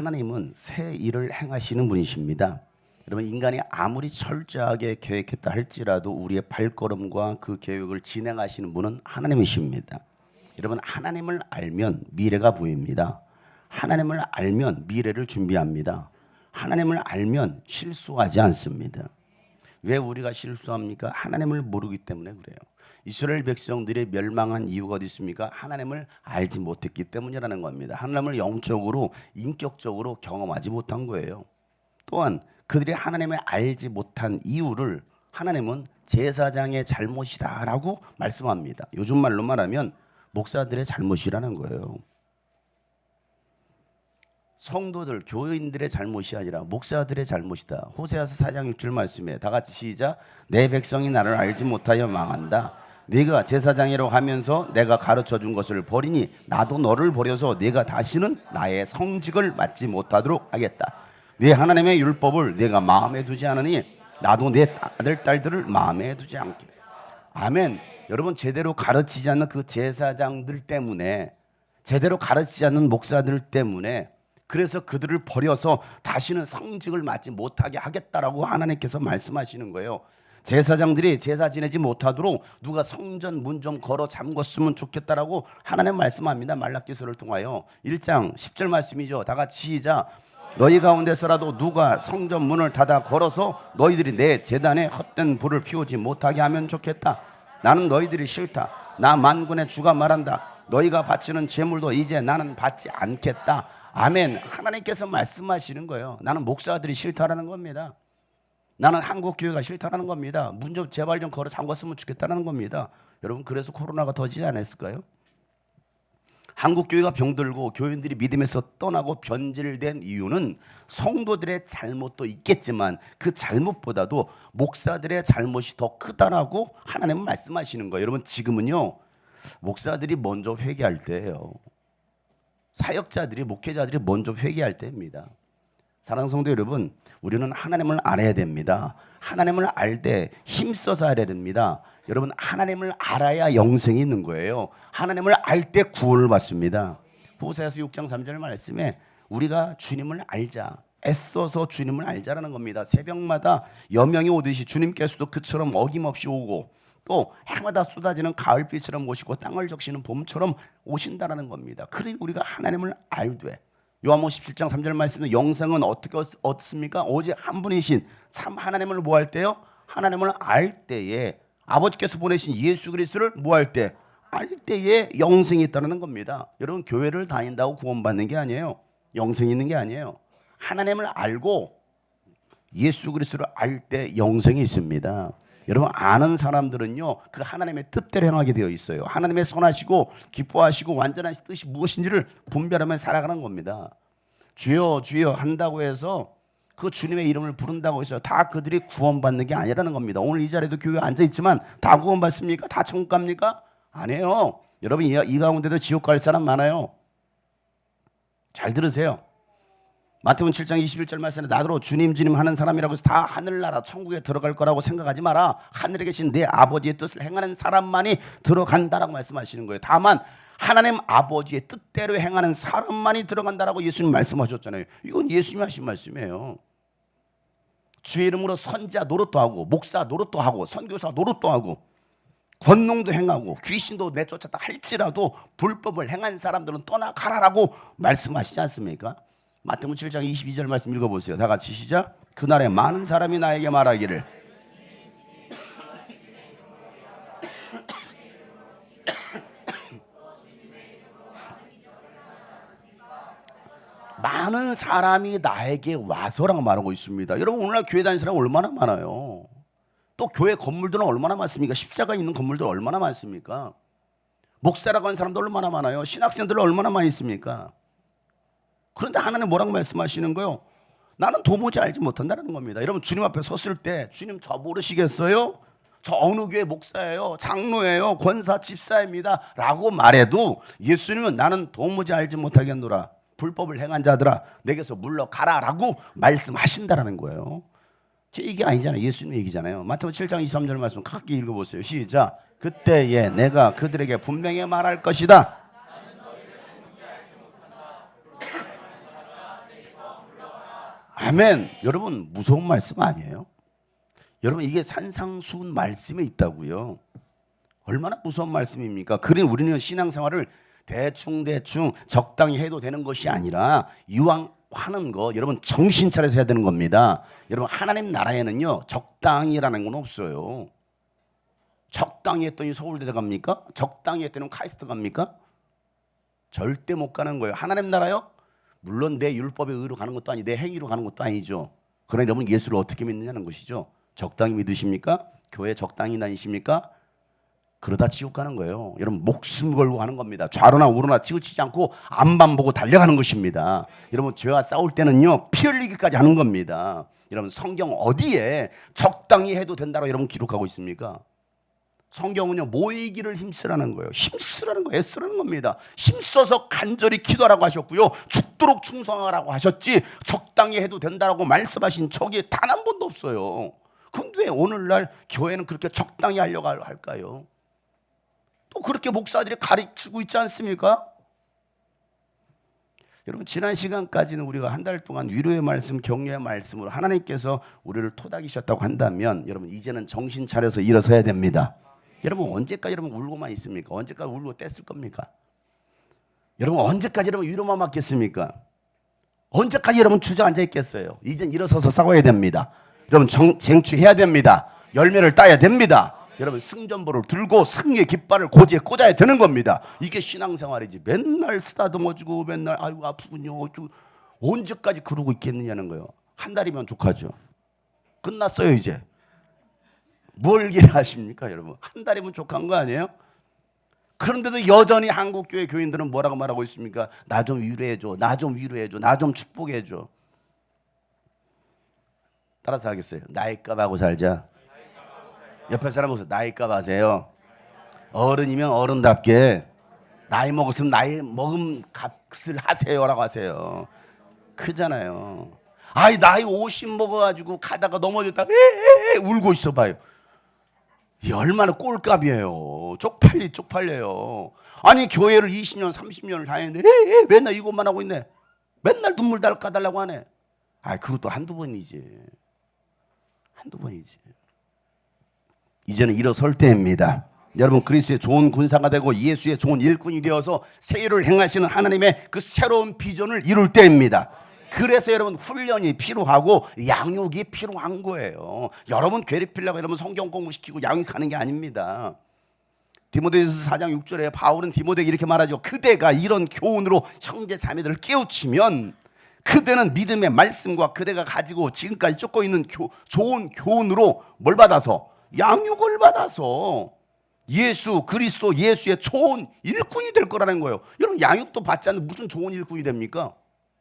하나님은 새 일을 행하시는 분이십니다. 여러분, 인간이 아무리 철저하게 계획했다 할지라도 우리의 발걸음과 그 계획을 진행하시는 분은 하나님이십니다. 여러분, 하나님을 알면 미래가 보입니다. 하나님을 알면 미래를 준비합니다. 하나님을 알면 실수하지 않습니다. 왜 우리가 실수합니까? 하나님을 모르기 때문에 그래요. 이스라엘 백성들이 멸망한 이유가 어디 있습니까? 하나님을 알지 못했기 때문이라는 겁니다. 하나님을 영적으로 인격적으로 경험하지 못한 거예요. 또한 그들이 하나님을 알지 못한 이유를 하나님은 제사장의 잘못이다라고 말씀합니다. 요즘 말로 말하면 목사들의 잘못이라는 거예요. 성도들, 교인들의 잘못이 아니라 목사들의 잘못이다. 호세아서 4장 6절 말씀에 다 같이 시작. 내 백성이 나를 알지 못하여 망한다. 네가 제사장이라고 하면서 내가 가르쳐준 것을 버리니 나도 너를 버려서 네가 다시는 나의 성직을 맡지 못하도록 하겠다. 네 하나님의 율법을 내가 마음에 두지 않으니 나도 내 아들 딸들을 마음에 두지 않게. 아멘. 여러분, 제대로 가르치지 않는 그 제사장들 때문에, 제대로 가르치지 않는 목사들 때문에, 그래서 그들을 버려서 다시는 성직을 맡지 못하게 하겠다라고 하나님께서 말씀하시는 거예요. 제사장들이 제사 지내지 못하도록 누가 성전 문 좀 걸어 잠궜으면 좋겠다라고 하나님 말씀합니다. 말라기서를 통하여 1장 10절 말씀이죠. 다 같이 시작. 너희 가운데서라도 누가 성전 문을 닫아 걸어서 너희들이 내 제단에 헛된 불을 피우지 못하게 하면 좋겠다. 나는 너희들이 싫다. 나 만군의 주가 말한다. 너희가 바치는 제물도 이제 나는 받지 않겠다. 아멘. 하나님께서 말씀하시는 거예요. 나는 목사들이 싫다라는 겁니다. 나는 한국교회가 싫다라는 겁니다. 문 좀 제발 좀 걸어 잠갔으면 좋겠다는 겁니다. 여러분, 그래서 코로나가 터지지 않았을까요? 한국교회가 병들고 교인들이 믿음에서 떠나고 변질된 이유는 성도들의 잘못도 있겠지만 그 잘못보다도 목사들의 잘못이 더 크다라고 하나님은 말씀하시는 거예요. 여러분, 지금은요, 목사들이 먼저 회개할 때예요. 사역자들이, 목회자들이 먼저 회개할 때입니다. 사랑하는 성도 여러분, 우리는 하나님을 알아야 됩니다. 하나님을 알 때 힘써서 알아야 됩니다. 여러분, 하나님을 알아야 영생이 있는 거예요. 하나님을 알 때 구원을 받습니다. 호세아서 6장 3절 말씀에 우리가 주님을 알자, 애써서 주님을 알자라는 겁니다. 새벽마다 여명이 오듯이 주님께서도 그처럼 어김없이 오고 또 해마다 쏟아지는 가을비처럼 오시고 땅을 적시는 봄처럼 오신다라는 겁니다. 그러니 우리가 하나님을 알되, 요한복음 17장 3절 말씀은 영생은 어떻게 얻습니까? 오직 한 분이신 참 하나님을 뭐 할 때요? 하나님을 알 때에, 아버지께서 보내신 예수 그리스도를 뭐 할 때? 알 때에 영생이 있다는 겁니다. 여러분, 교회를 다닌다고 구원받는 게 아니에요. 영생이 있는 게 아니에요. 하나님을 알고 예수 그리스도를 알 때 영생이 있습니다. 여러분, 아는 사람들은요, 그 하나님의 뜻대로 행하게 되어 있어요. 하나님의 선하시고 기뻐하시고 완전한 뜻이 무엇인지를 분별하며 살아가는 겁니다. 주여 주여 한다고 해서 그 주님의 이름을 부른다고 해서 다 그들이 구원받는 게 아니라는 겁니다. 오늘 이 자리에도 교회에 앉아있지만 다 구원받습니까? 다 천국 갑니까? 아니에요. 여러분, 이 가운데도 지옥 갈 사람 많아요. 잘 들으세요. 마태복음 7장 21절 말씀에 나더러 주님 주님 하는 사람이라고 해서 다 하늘나라 천국에 들어갈 거라고 생각하지 마라. 하늘에 계신 내 아버지의 뜻을 행하는 사람만이 들어간다라고 말씀하시는 거예요. 다만 하나님 아버지의 뜻대로 행하는 사람만이 들어간다라고 예수님 말씀하셨잖아요. 이건 예수님이 하신 말씀이에요. 주의 이름으로 선지자 노릇도 하고 목사 노릇도 하고 선교사 노릇도 하고 권능도 행하고 귀신도 내쫓았다 할지라도 불법을 행한 사람들은 떠나가라라고 말씀하시지 않습니까? 마태복음 7장 22절 말씀 읽어보세요. 다 같이 시작. 그날에 많은 사람이 나에게 말하기를 많은 사람이 나에게 와서라고 말하고 있습니다. 여러분, 오늘날 교회 다니는 사람 얼마나 많아요. 또 교회 건물들은 얼마나 많습니까? 십자가 있는 건물들 얼마나 많습니까? 목사라고 하는 사람도 얼마나 많아요. 신학생들 얼마나 많이 있습니까? 그런데 하나님 뭐라고 말씀하시는 거예요? 나는 도무지 알지 못한다는 겁니다. 여러분, 주님 앞에 섰을 때 주님 저 모르시겠어요? 저 어느 교회 목사예요, 장로예요, 권사 집사입니다 라고 말해도 예수님은 나는 도무지 알지 못하겠노라, 불법을 행한 자들아 내게서 물러가라 라고 말씀하신다라는 거예요. 제 얘기 아니잖아요. 예수님 얘기잖아요. 마태복음 7장 23절 말씀 같이 읽어보세요. 시작. 그때에 내가 그들에게 분명히 말할 것이다. 아멘. 여러분 무서운 말씀 아니에요? 여러분 이게 산상수훈 말씀에 있다고요. 얼마나 무서운 말씀입니까? 그러니 우리는 신앙생활을 대충 적당히 해도 되는 것이 아니라 이왕 하는 거 여러분 정신 차려서 해야 되는 겁니다. 여러분 하나님 나라에는요 적당히라는 건 없어요. 적당히 했더니 서울대 갑니까? 적당히 했더니 카이스트 갑니까? 절대 못 가는 거예요. 하나님 나라요? 물론 내 율법의 의로 가는 것도 아니고 내 행위로 가는 것도 아니죠. 그러나 여러분 예수를 어떻게 믿느냐는 것이죠. 적당히 믿으십니까? 교회 적당히 다니십니까? 그러다 지옥 가는 거예요. 여러분 목숨 걸고 가는 겁니다. 좌로나 우로나 치우치지 않고 앞만 보고 달려가는 것입니다. 여러분 죄와 싸울 때는요 피 흘리기까지 하는 겁니다. 여러분 성경 어디에 적당히 해도 된다고 여러분 기록하고 있습니까? 성경은요 모이기를 힘쓰라는 거예요. 힘쓰라는 거, 애쓰라는 겁니다. 힘써서 간절히 기도하라고 하셨고요 죽도록 충성하라고 하셨지 적당히 해도 된다라고 말씀하신 적이 단 한 번도 없어요. 근데 오늘날 교회는 그렇게 적당히 하려고 할까요? 또 그렇게 목사들이 가르치고 있지 않습니까? 여러분 지난 시간까지는 우리가 한 달 동안 위로의 말씀, 격려의 말씀으로 하나님께서 우리를 토닥이셨다고 한다면 여러분 이제는 정신 차려서 일어서야 됩니다. 여러분 언제까지 여러분 울고만 있습니까? 언제까지 울고 뗐을 겁니까? 여러분 언제까지 여러분 위로만 맞겠습니까? 언제까지 여러분 주저앉아 있겠어요? 이젠 일어서서 싸워야 됩니다. 여러분 쟁취해야 됩니다. 열매를 따야 됩니다. 여러분 승전보를 들고 승리의 깃발을 고지에 꽂아야 되는 겁니다. 이게 신앙생활이지. 맨날 쓰다듬어주고 맨날 아이고 아프군요. 언제까지 그러고 있겠느냐는 거예요. 한 달이면 족하죠. 끝났어요 이제. 뭘 기대하십니까 여러분? 한 달이면 족한 거 아니에요? 그런데도 여전히 한국교회 교인들은 뭐라고 말하고 있습니까? 나 좀 위로해줘. 나 좀 위로해줘. 나 좀 축복해줘. 따라서 하겠어요. 나의 값 하고 살자. 옆에 사람 보세요. 나이 값 아세요? 어른이면 어른답게 나이 먹었으면 나이 먹은 값을 하세요라고 하세요. 크잖아요. 아이 나이 50 먹어가지고 가다가 넘어졌다 울고 있어봐요. 이 얼마나 꼴값이에요. 쪽팔려요. 아니 교회를 20년 30년을 다녔는데 맨날 이것만 하고 있네. 맨날 눈물 까달라고 하네. 아 그것도 한두 번이지. 이제는 일어설 때입니다. 여러분 그리스도의 좋은 군사가 되고 예수의 좋은 일꾼이 되어서 새 일을 행하시는 하나님의 그 새로운 비전을 이룰 때입니다. 그래서 여러분 훈련이 필요하고 양육이 필요한 거예요. 여러분 괴롭히려고 여러분 성경 공부시키고 양육하는 게 아닙니다. 디모데후서 4장 6절에 바울은 디모데에게 이렇게 말하죠. 그대가 이런 교훈으로 형제 자매들을 깨우치면 그대는 믿음의 말씀과 그대가 가지고 지금까지 쫓고 있는 좋은 교훈으로 뭘 받아서 양육을 받아서 예수 그리스도 예수의 좋은 일꾼이 될 거라는 거예요. 여러분 양육도 받지 않는 무슨 좋은 일꾼이 됩니까?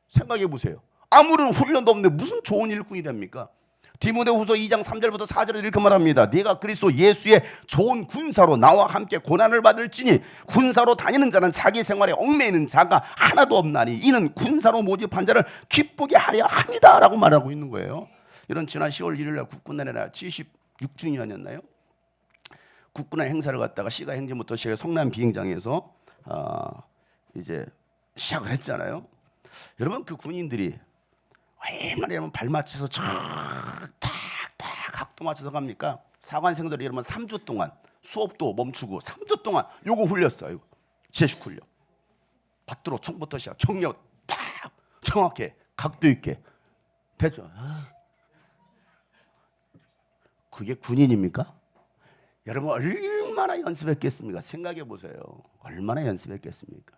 생각해 보세요. 아무런 훈련도 없는데 무슨 좋은 일꾼이 됩니까? 디모데후서 2장 3절부터 4절에 이렇게 말합니다. 네가 그리스도 예수의 좋은 군사로 나와 함께 고난을 받을지니 군사로 다니는 자는 자기 생활에 얽매이는 자가 하나도 없나니 이는 군사로 모집한 자를 기쁘게 하려 합니다 라고 말하고 있는 거예요. 이런 지난 10월 1일 날 국군의 날 76주년이었나요? 국군의 행사를 갖다가 시가 행진부터 시가 성남 비행장에서 이제 시작을 했잖아요. 여러분 그 군인들이 얼마나 여러분 발 맞춰서 탁탁 각도 맞춰서 갑니까? 사관생들이 여러분 3주 동안 수업도 멈추고 3주 동안 요거 훈렸어요. 제식 훈련. 받들어 총부터 시작 경력 딱 정확해 각도 있게 됐죠. 그게 군인입니까? 여러분 얼마나 연습했겠습니까? 생각해 보세요. 얼마나 연습했겠습니까?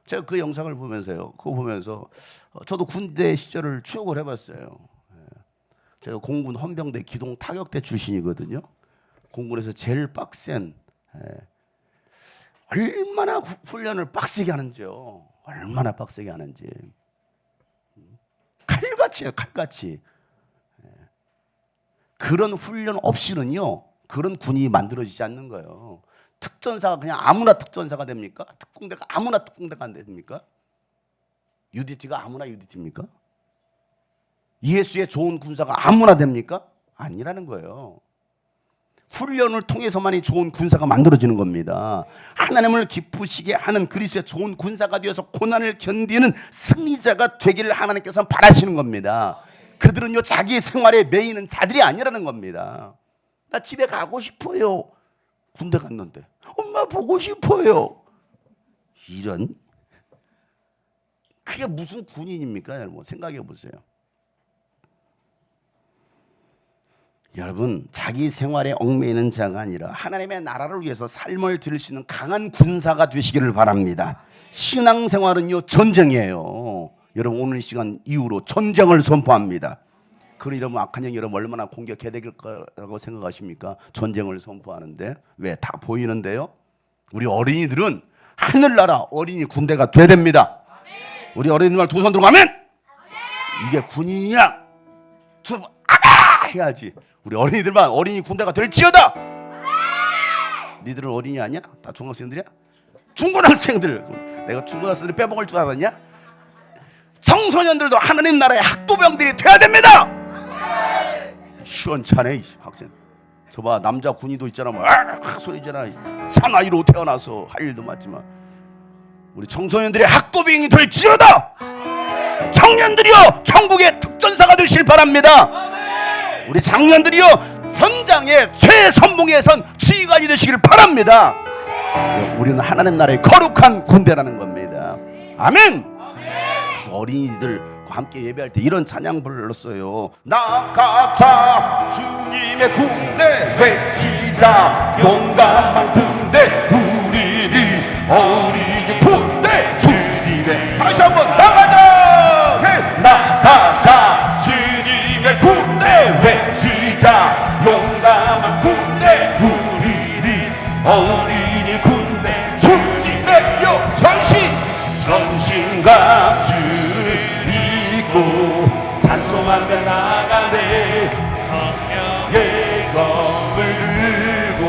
제가 그 영상을 보면서요. 그거 보면서 저도 군대 시절을 추억을 해봤어요. 제가 공군 헌병대 기동 타격대 출신이거든요. 공군에서 제일 빡센 얼마나 훈련을 빡세게 하는지요. 얼마나 빡세게 하는지. 칼같이요, 칼같이. 그런 훈련 없이는요. 그런 군이 만들어지지 않는 거예요. 특전사가 그냥 아무나 특전사가 됩니까? 특공대가 아무나 특공대가 안 됩니까? UDT가 아무나 UDT입니까? 예수의 좋은 군사가 아무나 됩니까? 아니라는 거예요. 훈련을 통해서만이 좋은 군사가 만들어지는 겁니다. 하나님을 기쁘시게 하는 그리스도의 좋은 군사가 되어서 고난을 견디는 승리자가 되기를 하나님께서 바라시는 겁니다. 그들은요 자기 생활에 매이는 자들이 아니라는 겁니다. 나 집에 가고 싶어요. 군대 갔는데 엄마 보고 싶어요. 이런, 그게 무슨 군인입니까? 여러분 생각해 보세요. 여러분, 자기 생활에 얽매이는 자가 아니라 하나님의 나라를 위해서 삶을 들을 수 있는 강한 군사가 되시기를 바랍니다. 신앙생활은요 전쟁이에요. 여러분 오늘 시간 이후로 전쟁을 선포합니다. 그럼 여러분 악한 영 여러분 얼마나 공격해야 될 거라고 생각하십니까? 전쟁을 선포하는데 왜 다 보이는데요? 우리 어린이들은 하늘나라 어린이 군대가 돼야 됩니다. 우리 어린이들 두 손 들고 가면 이게 군인이야. 아가 해야지. 우리 어린이들만 어린이 군대가 될지어다. 니들은 어린이 아니야? 다 중학생들이야? 중고등학생들. 내가 중고등학생들 빼먹을 줄 알았냐? 청소년들도 하나님 나라의 학도병들이 돼야 됩니다. 시원찮네 학생. 저봐 남자 군의도 있잖아. 뭐 소리잖아. 사나이로 태어나서 할 일도 많지만 우리 청소년들의 학도병이 될지어다. 청년들이여 천국의 특전사가 되실 바랍니다. 우리 장년들이여 전장의 최선봉에 선 지휘관이 되시길 바랍니다. 우리는 하나님 나라의 거룩한 군대라는 겁니다. 아멘. 그래서 어린이들과 함께 예배할 때 이런 찬양 불렀어요. 나가자 주님의 군대 외치자 용감한 군대 우리는 어린이 군대 주님의 다시 한번 나가자 나가자 주님의 군대 외치자 용감한 군대 우리는 어린이 군대 주님의 전신갑주를 입고 찬송하며 나가네 성령의 검을 들고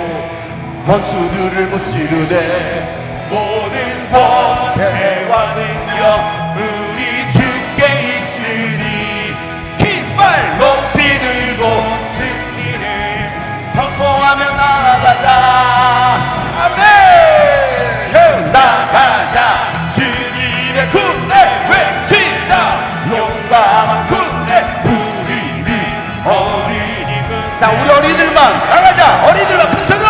원수들을 무찌르네 모든 권세와 능력 우리 주께 있으니 깃발 높이 들고 승리를 선포하며 나가자. 아멘. 나가자 주님의 군대 외치자 용감한 군대 우리는 어린이 군대. 자 우리 어린이들만 나가자. 어린이들만 큰 소리로.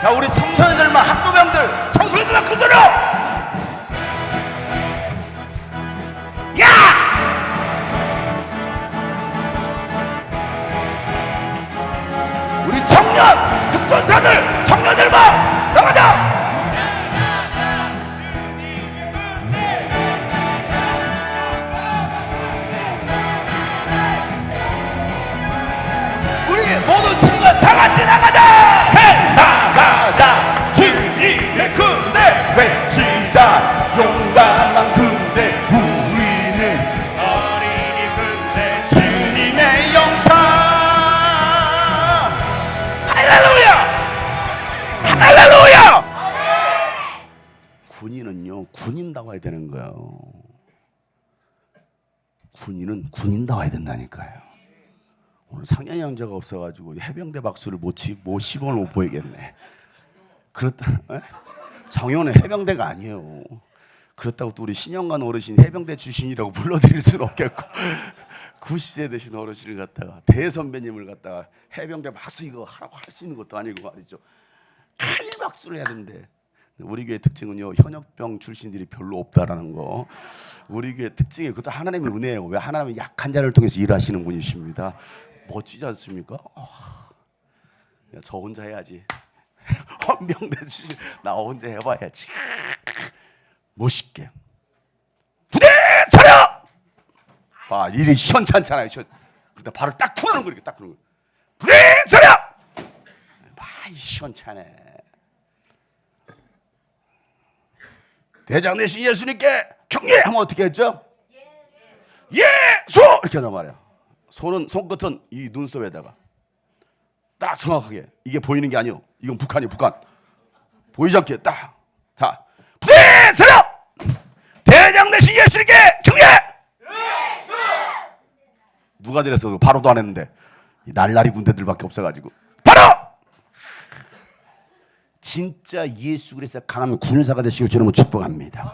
자 우리 청소년들만 학도병들 청소년들만 큰 소리로. 야! 우리 청년 특전사들 청년들만 나가자. 우리 모든 친구가 다 같이 나가자. 해! 나가자 주님의 군대 외치자 용감한 군대 우리는 어린이 군대 주님의 영상. 할렐루야 할렐루야. 군인은요 군인다워야 되는 거예요. 군인은 군인다워야 된다니까요. 오늘 상현이 형제가 없어가지고 해병대 박수를 못 시범을 못 보이겠네. 그렇다. 정효는 해병대가 아니에요. 그렇다고 또 우리 신영관 어르신 해병대 출신이라고 불러드릴 수는 없겠고 90세 되신 어르신을 갖다가 대선배님을 갖다가 해병대 박수 이거 하라고 할 수 있는 것도 아니고 말이죠. 칼박수를 해야 되는데 우리 교회 특징은요 현역병 출신들이 별로 없다라는 거. 우리 교회 특징이 그것도 하나님의 은혜예요. 왜 하나님은 약한 자를 통해서 일하시는 분이십니다. 멋지지 않습니까? 저 혼자 해야지. 헌병대 출신 나 혼자 해봐야지. 멋있게 부대 차려. 아 일이 시원찮잖아요. 근데 발을 딱 풀어놓은 거 이렇게 딱 그러는 거. 부대 차려. 많이 시원찮네. 대장 되신 예수님께 경례 하면 어떻게 했죠? 예수 이렇게 한단 말이야. 손끝은 이 눈썹에다가 딱 정확하게. 이게 보이는 게 아니요. 이건 북한이에요. 북한. 보이지 않게 딱. 자 부대 차려. 누가 저랬어? 바로도 안 했는데 날라리 군대들밖에 없어가지고 바로 진짜 예수 그리스도의 강한 군사가 되시길 주님은 축복합니다.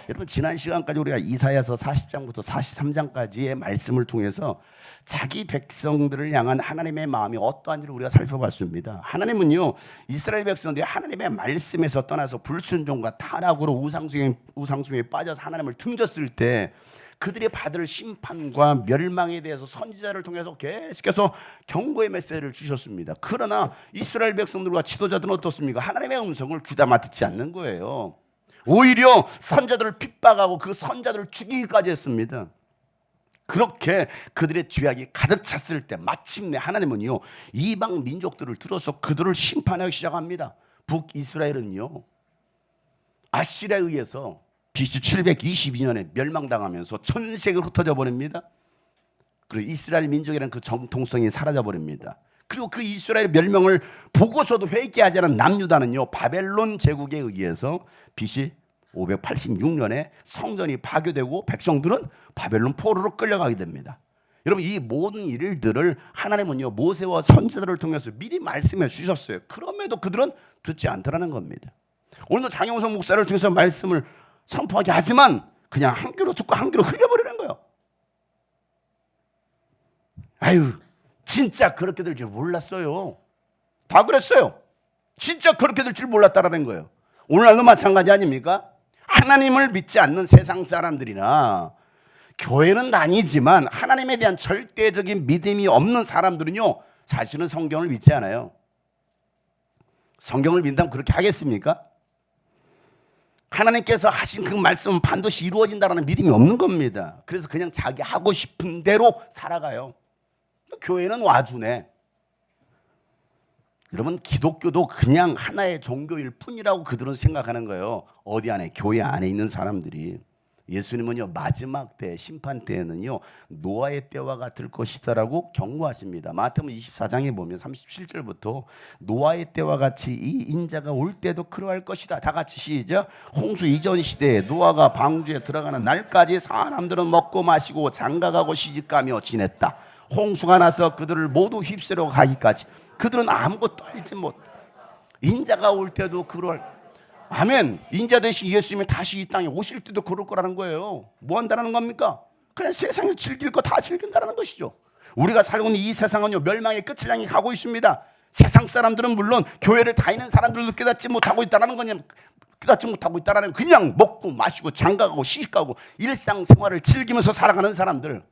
여러분 지난 시간까지 우리가 이사야서 40장부터 43장까지의 말씀을 통해서 자기 백성들을 향한 하나님의 마음이 어떠한지를 우리가 살펴봤습니다. 하나님은요 이스라엘 백성들이 하나님의 말씀에서 떠나서 불순종과 타락으로 우상숭배에 빠져서 하나님을 등졌을 때 그들이 받을 심판과 멸망에 대해서 선지자를 통해서 계속해서 경고의 메시지를 주셨습니다. 그러나 이스라엘 백성들과 지도자들은 어떻습니까? 하나님의 음성을 귀담아 듣지 않는 거예요. 오히려 선자들을 핍박하고 그 선자들을 죽이기까지 했습니다. 그렇게 그들의 죄악이 가득 찼을 때 마침내 하나님은요 이방 민족들을 들어서 그들을 심판하기 시작합니다. 북이스라엘은요 아시리아에 의해서 BC 722년에 멸망당하면서 전 세계로 흩어져 버립니다. 그리고 이스라엘 민족이라는 그 정통성이 사라져 버립니다. 그리고 그 이스라엘 멸망을 보고서도 회개하지 않은 남유다는요 바벨론 제국에 의해서 BC 586년에 성전이 파괴되고 백성들은 바벨론 포로로 끌려가게 됩니다. 여러분 이 모든 일들을 하나님은요 모세와 선지자들을 통해서 미리 말씀해 주셨어요. 그럼에도 그들은 듣지 않더라는 겁니다. 오늘도 장영석 목사를 통해서 말씀을 선포하게 하지만 그냥 한 귀로 듣고 한 귀로 흘려버리는 거예요. 아유 진짜 그렇게 될 줄 몰랐어요. 다 그랬어요. 진짜 그렇게 될 줄 몰랐다라는 거예요. 오늘날도 마찬가지 아닙니까? 하나님을 믿지 않는 세상 사람들이나 교회는 다니지만 하나님에 대한 절대적인 믿음이 없는 사람들은요 사실은 성경을 믿지 않아요. 성경을 믿다면 그렇게 하겠습니까? 하나님께서 하신 그 말씀은 반드시 이루어진다는 믿음이 없는 겁니다. 그래서 그냥 자기 하고 싶은 대로 살아가요. 교회는 와주네. 여러분 기독교도 그냥 하나의 종교일 뿐이라고 그들은 생각하는 거예요. 어디 안에? 교회 안에 있는 사람들이. 예수님은요 마지막 때 심판 때에는요 노아의 때와 같을 것이다라고 경고하십니다. 마태복음 24장에 보면 37절부터 노아의 때와 같이 이 인자가 올 때도 그러할 것이다. 다 같이 시작. 홍수 이전 시대에 노아가 방주에 들어가는 날까지 사람들은 먹고 마시고 장가가고 시집가며 지냈다. 홍수가 나서 그들을 모두 휩쓸어 가기까지 그들은 아무것도 알지 못. 인자가 올 때도 그럴. 아멘. 인자 대신 예수님이 다시 이 땅에 오실 때도 그럴 거라는 거예요. 뭐 한다는 겁니까? 그냥 세상에 즐길 거 다 즐긴다는 것이죠. 우리가 살고 있는 이 세상은요 멸망의 끝을 향해 가고 있습니다. 세상 사람들은 물론 교회를 다니는 사람들도 깨닫지 못하고 있다는 거냐, 깨닫지 못하고 있다는 그냥 먹고 마시고 장가가고 시집가고 일상생활을 즐기면서 살아가는 사람들.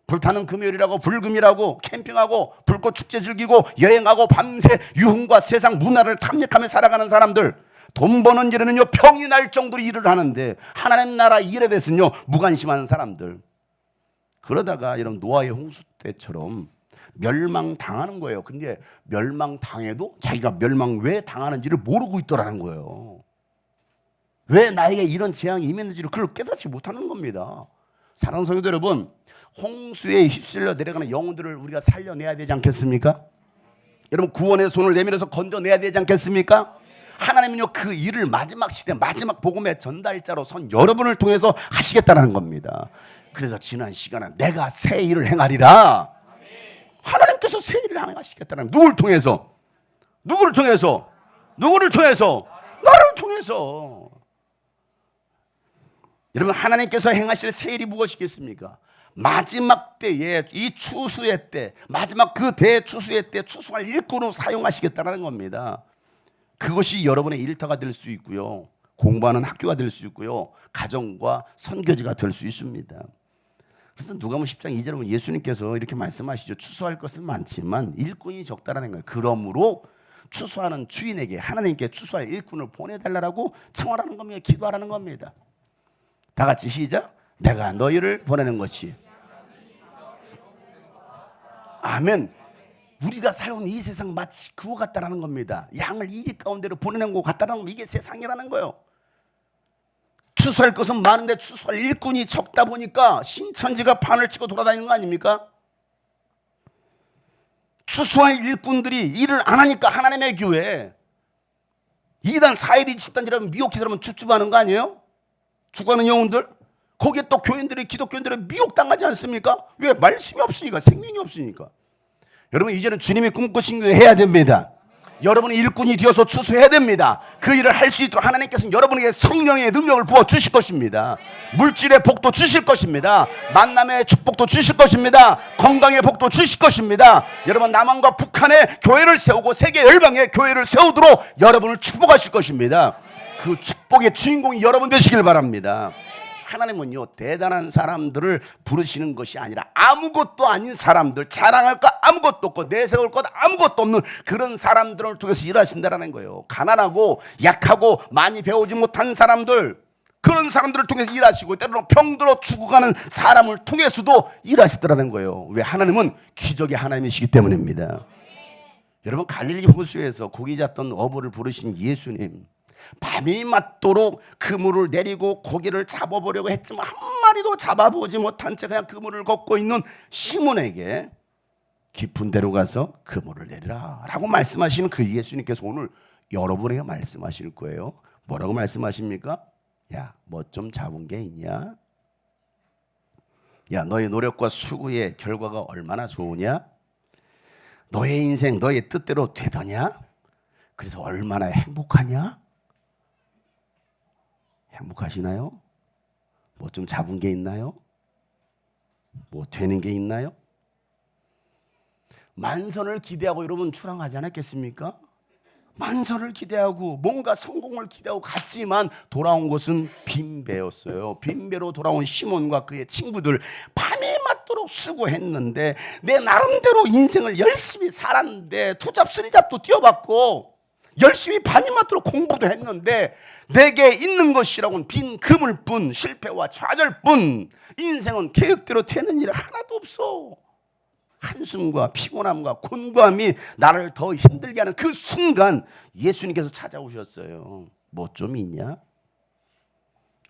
불타는 금요일이라고 불금이라고 캠핑하고 불꽃 축제 즐기고 여행하고 밤새 유흥과 세상 문화를 탐닉하며 살아가는 사람들. 돈 버는 일에는요 병이 날 정도로 일을 하는데 하나님 나라 일에 대해서는요 무관심한 사람들. 그러다가 이런 노아의 홍수 때처럼 멸망당하는 거예요. 근데 멸망당해도 자기가 멸망 왜 당하는지를 모르고 있더라는 거예요. 왜 나에게 이런 재앙이 임했는지를 그걸 깨닫지 못하는 겁니다. 사랑하는 성도 여러분, 홍수에 휩쓸려 내려가는 영혼들을 우리가 살려내야 되지 않겠습니까? 여러분 구원의 손을 내밀어서 건져내야 되지 않겠습니까? 하나님은요 그 일을 마지막 시대 마지막 복음의 전달자로 선 여러분을 통해서 하시겠다는 겁니다. 그래서 지난 시간에 내가 새 일을 행하리라. 하나님께서 새 일을 행하시겠다는. 누구를 통해서? 누구를 통해서? 누구를 통해서? 나를 통해서. 여러분 하나님께서 행하실 새 일이 무엇이겠습니까? 마지막 때에 이 추수의 때 마지막 그 대추수의 때 추수할 일꾼으로 사용하시겠다는 겁니다. 그것이 여러분의 일터가 될 수 있고요. 공부하는 학교가 될 수 있고요. 가정과 선교지가 될 수 있습니다. 그래서 누가복음 10장 2절에 보면 예수님께서 이렇게 말씀하시죠. 추수할 것은 많지만 일꾼이 적다라는 거예요. 그러므로 추수하는 주인에게 하나님께 추수할 일꾼을 보내달라고 청하라는 겁니다. 기도하라는 겁니다. 다 같이 시작. 내가 너희를 보내는 것이. 아멘. 우리가 살아온 이 세상 마치 그와 같다라는 겁니다. 양을 이리 가운데로 보내는 것 같다라는 건 이게 세상이라는 거예요. 추수할 것은 많은데 추수할 일꾼이 적다 보니까 신천지가 판을 치고 돌아다니는 거 아닙니까? 추수할 일꾼들이 일을 안 하니까 하나님의 교회 이단 사이비 집단이라면 미혹해 사람은 춥춥하는 거 아니에요? 죽어가는 영혼들 거기에 또 교인들이 기독교인들이 미혹당하지 않습니까? 왜? 말씀이 없으니까, 생명이 없으니까. 여러분 이제는 주님이 꿈꾸신 거 해야 됩니다. 여러분이 일꾼이 되어서 추수해야 됩니다. 그 일을 할 수 있도록 하나님께서는 여러분에게 성령의 능력을 부어주실 것입니다. 물질의 복도 주실 것입니다. 만남의 축복도 주실 것입니다. 건강의 복도 주실 것입니다. 여러분 남한과 북한에 교회를 세우고 세계 열방에 교회를 세우도록 여러분을 축복하실 것입니다. 그 축복의 주인공이 여러분 되시길 바랍니다. 하나님은요 대단한 사람들을 부르시는 것이 아니라 아무것도 아닌 사람들, 자랑할 것 아무것도 없고 내세울 것 아무것도 없는 그런 사람들을 통해서 일하신다라는 거예요. 가난하고 약하고 많이 배우지 못한 사람들, 그런 사람들을 통해서 일하시고 때로는 병들어 죽어가는 사람을 통해서도 일하시더라는 거예요. 왜? 하나님은 기적의 하나님이시기 때문입니다. 여러분 갈릴리 호수에서 고기 잡던 어부를 부르신 예수님, 밤이 맞도록 그물을 내리고 고기를 잡아보려고 했지만 한 마리도 잡아보지 못한 채 그냥 그물을 걷고 있는 시몬에게 깊은 데로 가서 그물을 내리라 라고 말씀하시는 그 예수님께서 오늘 여러분에게 말씀하실 거예요. 뭐라고 말씀하십니까? 야, 뭐 좀 잡은 게 있냐? 야, 너의 노력과 수고의 결과가 얼마나 좋으냐? 너의 인생 너의 뜻대로 되더냐? 그래서 얼마나 행복하냐? 행복하시나요? 뭐 좀 잡은 게 있나요? 뭐 되는 게 있나요? 만선을 기대하고 여러분 출항하지 않았겠습니까? 만선을 기대하고 뭔가 성공을 기대하고 갔지만 돌아온 것은 빈배였어요. 빈배로 돌아온 시몬과 그의 친구들, 밤이 맞도록 수고했는데 내 나름대로 인생을 열심히 살았는데 투잡 쓰리잡도 뛰어봤고 열심히 밤이 맞도록 공부도 했는데 내게 있는 것이라고는 빈 그물뿐, 실패와 좌절뿐. 인생은 계획대로 되는 일 하나도 없어. 한숨과 피곤함과 곤고함이 나를 더 힘들게 하는 그 순간 예수님께서 찾아오셨어요. 뭐 좀 있냐?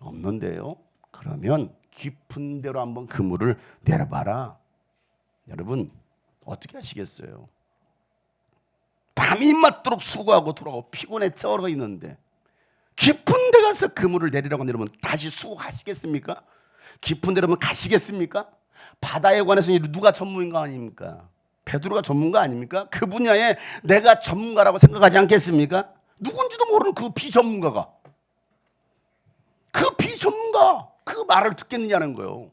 없는데요. 그러면 깊은 데로 한번 그물을 내려봐라. 여러분 어떻게 하시겠어요? 밤이 맞도록 수고하고 돌아오고 피곤해 쩔어 있는데 깊은 데 가서 그물을 내리라고 내리면 다시 수고하시겠습니까? 깊은 데로 가시겠습니까? 바다에 관해서 누가 전문가 아닙니까? 베드로가 전문가 아닙니까? 그 분야에 내가 전문가라고 생각하지 않겠습니까? 누군지도 모르는 그 비전문가가, 그 비전문가 그 말을 듣겠느냐는 거예요.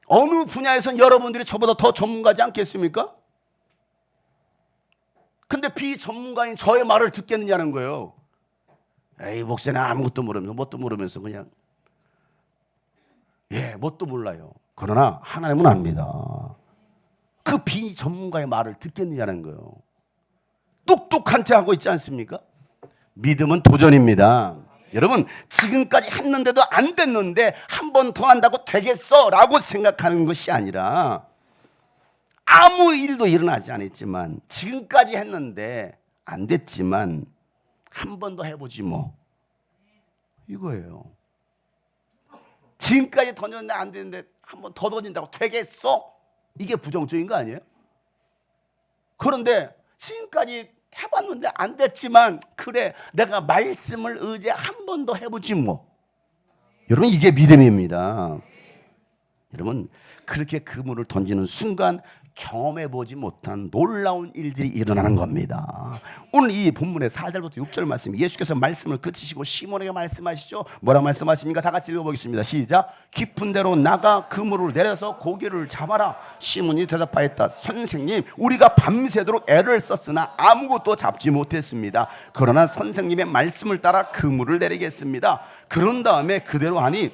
어느 분야에선 여러분들이 저보다 더 전문가지 않겠습니까? 근데 비전문가인 저의 말을 듣겠느냐는 거예요. 에이 목사는 아무것도 모르면서 뭣도 모르면서 그냥 뭣도 몰라요. 그러나 하나님은 압니다. 그 비전문가의 말을 듣겠느냐는 거예요. 똑똑한 체 하고 있지 않습니까? 믿음은 도전입니다. 여러분 지금까지 했는데도 안 됐는데 한 번 더 한다고 되겠어 라고 생각하는 것이 아니라 아무 일도 일어나지 않았지만 지금까지 했는데 안 됐지만 한 번 더 해보지 뭐 이거예요. 지금까지 던졌는데 안 되는데 한 번 더 던진다고 되겠어? 이게 부정적인 거 아니에요? 그런데 지금까지 해봤는데 안 됐지만 그래 내가 말씀을 의지해 한 번 더 해보지 뭐. 여러분 이게 믿음입니다. 여러분 그렇게 그물을 던지는 순간 경험해보지 못한 놀라운 일들이 일어나는 겁니다. 오늘 이 본문의 4절부터 6절 말씀, 예수께서 말씀을 그치시고 시몬에게 말씀하시죠. 뭐라고 말씀하십니까? 다 같이 읽어보겠습니다. 시작. 깊은 데로 나가 그물을 내려서 고기를 잡아라. 시몬이 대답하였다. 선생님, 우리가 밤새도록 애를 썼으나 아무것도 잡지 못했습니다. 그러나 선생님의 말씀을 따라 그물을 내리겠습니다. 그런 다음에 그대로 하니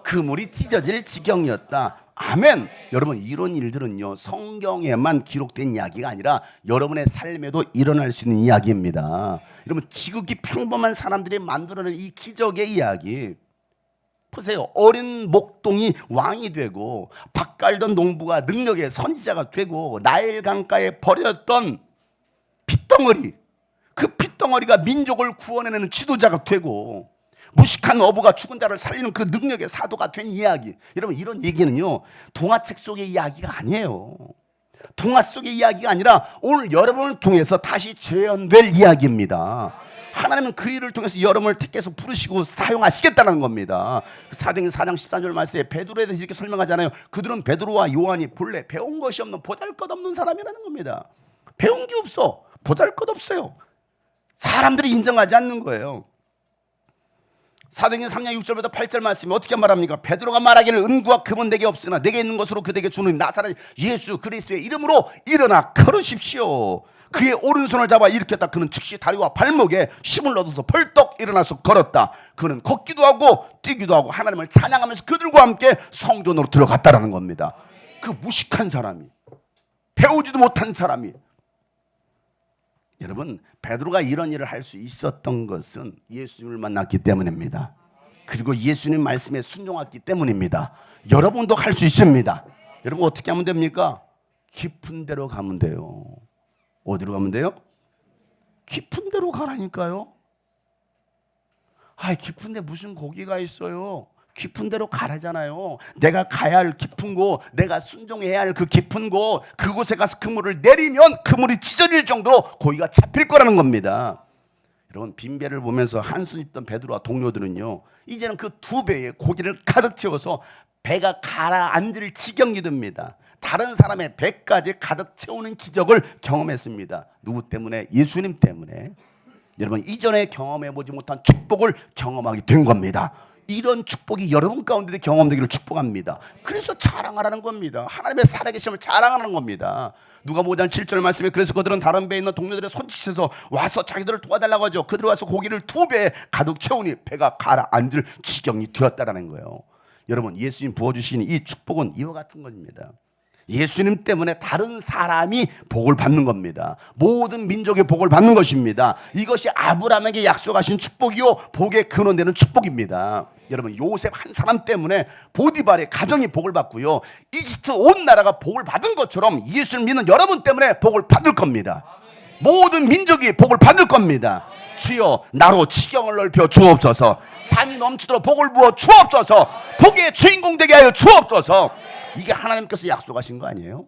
그물이 찢어질 지경이었다. 아멘. 여러분 이런 일들은요 성경에만 기록된 이야기가 아니라 여러분의 삶에도 일어날 수 있는 이야기입니다. 여러분 지극히 평범한 사람들이 만들어낸 이 기적의 이야기 보세요. 어린 목동이 왕이 되고 밭 갈던 농부가 능력의 선지자가 되고 나일 강가에 버렸던 핏덩어리, 그 핏덩어리가 민족을 구원해내는 지도자가 되고 무식한 어부가 죽은 자를 살리는 그 능력의 사도가 된 이야기. 여러분 이런 얘기는요 동화책 속의 이야기가 아니에요. 동화 속의 이야기가 아니라 오늘 여러분을 통해서 다시 재현될 이야기입니다. 하나님은 그 일을 통해서 여러분을 택해서 부르시고 사용하시겠다는 겁니다. 사도행전 4장 13절 말씀에 베드로에 대해서 이렇게 설명하잖아요. 그들은 베드로와 요한이 본래 배운 것이 없는 보잘것없는 사람이라는 겁니다. 배운 게 없어. 보잘것없어요. 사람들이 인정하지 않는 거예요. 사도행전 3장 6절부터 8절 말씀이 어떻게 말합니까? 베드로가 말하기를 은구와 금은 내게 없으나 내게 있는 것으로 그대에게 주는 나사렛 예수 그리스도의 이름으로 일어나 걸으십시오. 그의 오른손을 잡아 일으켰다. 그는 즉시 다리와 발목에 힘을 얻어서 벌떡 일어나서 걸었다. 그는 걷기도 하고 뛰기도 하고 하나님을 찬양하면서 그들과 함께 성전으로 들어갔다라는 겁니다. 그 무식한 사람이, 배우지도 못한 사람이, 여러분, 베드로가 이런 일을 할 수 있었던 것은 예수님을 만났기 때문입니다. 그리고 예수님 말씀에 순종했기 때문입니다. 여러분도 할 수 있습니다. 여러분 어떻게 하면 됩니까? 깊은 데로 가면 돼요. 어디로 가면 돼요? 깊은 데로 가라니까요. 아, 깊은 데 무슨 고기가 있어요? 깊은 데로 가라잖아요. 내가 가야 할 깊은 곳, 내가 순종해야 할 그 깊은 곳, 그곳에 가서 그물을 내리면 그물이 찢어질 정도로 고기가 잡힐 거라는 겁니다. 여러분, 빈배를 보면서 한숨 입던 베드로와 동료들은요, 이제는 그 2배의 고기를 가득 채워서 배가 가라앉을 지경이 됩니다. 다른 사람의 배까지 가득 채우는 기적을 경험했습니다. 누구 때문에? 예수님 때문에. 여러분, 이전에 경험해보지 못한 축복을 경험하게 된 겁니다. 이런 축복이 여러분 가운데 경험되기를 축복합니다. 그래서 자랑하라는 겁니다. 하나님의 살아계심을 자랑하는 겁니다. 누가복음 5장 7절 말씀에 그래서 그들은 다른 배에 있는 동료들의 손짓에서 와서 자기들을 도와달라고 하죠. 그들이 와서 고기를 2배 가득 채우니 배가 가라앉을 지경이 되었다라는 거예요. 여러분, 예수님 부어주신 이 축복은 이와 같은 겁니다. 예수님 때문에 다른 사람이 복을 받는 겁니다. 모든 민족의 복을 받는 것입니다. 이것이 아브라함에게 약속하신 축복이요, 복의 근원되는 축복입니다. 여러분, 요셉 한 사람 때문에 보디발의 가정이 복을 받고요, 이집트 온 나라가 복을 받은 것처럼 예수를 믿는 여러분 때문에 복을 받을 겁니다. 모든 민족이 복을 받을 겁니다. 주여, 나로 지경을 넓혀 주옵소서. 산이 넘치도록 복을 부어 주옵소서. 복의 주인공 되게 하여 주옵소서. 이게 하나님께서 약속하신 거 아니에요?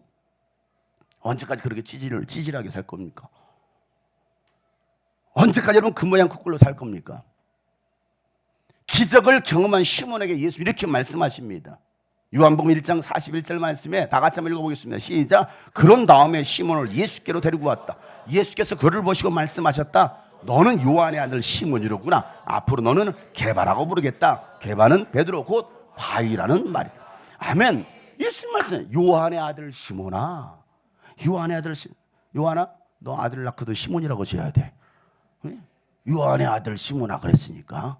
언제까지 그렇게 찌질하게 살 겁니까? 언제까지 여러분 그 모양 그 꼴로 살 겁니까? 기적을 경험한 시몬에게 예수 이렇게 말씀하십니다. 요한복음 1장 41절 말씀에 다 같이 한번 읽어보겠습니다. 시작. 그런 다음에 시몬을 예수께로 데리고 왔다. 예수께서 그를 보시고 말씀하셨다. 너는 요한의 아들 시몬이로구나. 앞으로 너는 게바라고 부르겠다. 게바는 베드로 곧 바위라는 말이다. 아멘. 예수님 말씀. 요한의 아들 시몬아, 요한의 아들 요한아, 너 아들 낳고도 시몬이라고 지어야 돼. 요한의 아들 시몬아 그랬으니까,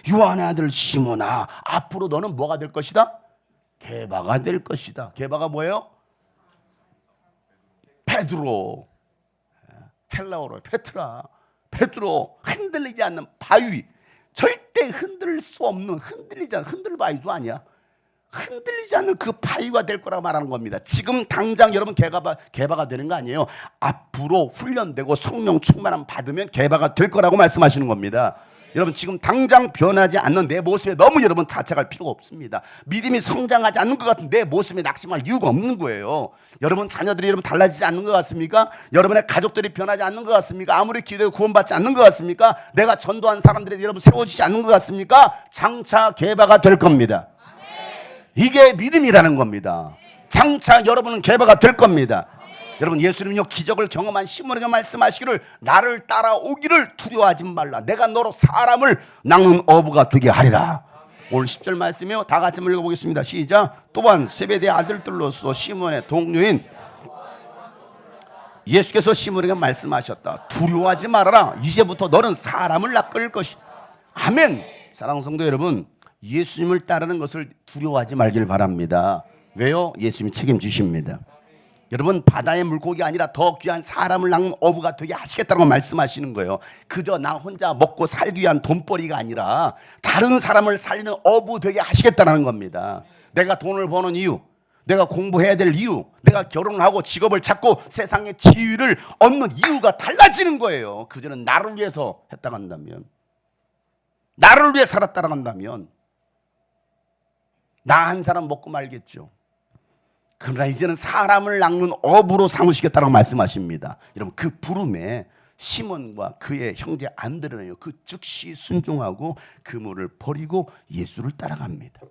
요한의 아들 시몬아, 앞으로 너는 뭐가 될 것이다? 게바가 될 것이다. 게바가 뭐예요? 베드로, 헬라어로 페트라. 베드로, 흔들리지 않는 바위, 절대 흔들 수 없는, 흔들리지 않는, 흔들 바위도 아니야. 흔들리지 않는 그 바위가 될 거라고 말하는 겁니다. 지금 당장 여러분 게바가 되는 거 아니에요. 앞으로 훈련되고 성령 충만함 받으면 게바가 될 거라고 말씀하시는 겁니다. 여러분, 지금 당장 변하지 않는 내 모습에 너무 여러분 자책할 필요가 없습니다. 믿음이 성장하지 않는 것 같은 내 모습에 낙심할 이유가 없는 거예요. 여러분 자녀들이 여러분 달라지지 않는 것 같습니까? 여러분의 가족들이 변하지 않는 것 같습니까? 아무리 기도해 구원받지 않는 것 같습니까? 내가 전도한 사람들이 여러분 세워지지 않는 것 같습니까? 장차 게바가 될 겁니다. 이게 믿음이라는 겁니다. 장차 여러분은 게바가 될 겁니다. 여러분, 예수님은요 기적을 경험한 시몬에게 말씀하시기를 나를 따라오기를 두려워하지 말라. 내가 너로 사람을 낚는 어부가 되게 하리라. 오늘 10절 말씀이요. 다 같이 한번 읽어보겠습니다. 시작. 또한 세베대의 아들들로서 시몬의 동료인 예수께서 시몬에게 말씀하셨다. 두려워하지 말아라. 이제부터 너는 사람을 낚을 것이다. 아멘. 사랑하는 성도 여러분, 예수님을 따르는 것을 두려워하지 말길 바랍니다. 왜요? 예수님이 책임지십니다. 여러분, 바다의 물고기 아니라 더 귀한 사람을 낚는 어부가 되게 하시겠다는 말씀하시는 거예요. 그저 나 혼자 먹고 살기 위한 돈벌이가 아니라 다른 사람을 살리는 어부 되게 하시겠다는 겁니다. 내가 돈을 버는 이유, 내가 공부해야 될 이유, 내가 결혼을 하고 직업을 찾고 세상의 지위를 얻는 이유가 달라지는 거예요. 그저는 나를 위해서 했다 간다면, 나를 위해 살았다 간다면 나 한 사람 먹고 말겠죠. 그러나 이제는 사람을 낚는 어부로 삼으시겠다고 말씀하십니다. 여러분, 그 부름에 시몬과 그의 형제 안드레는요, 그 즉시 순종하고 그물을 버리고 예수를 따라갑니다.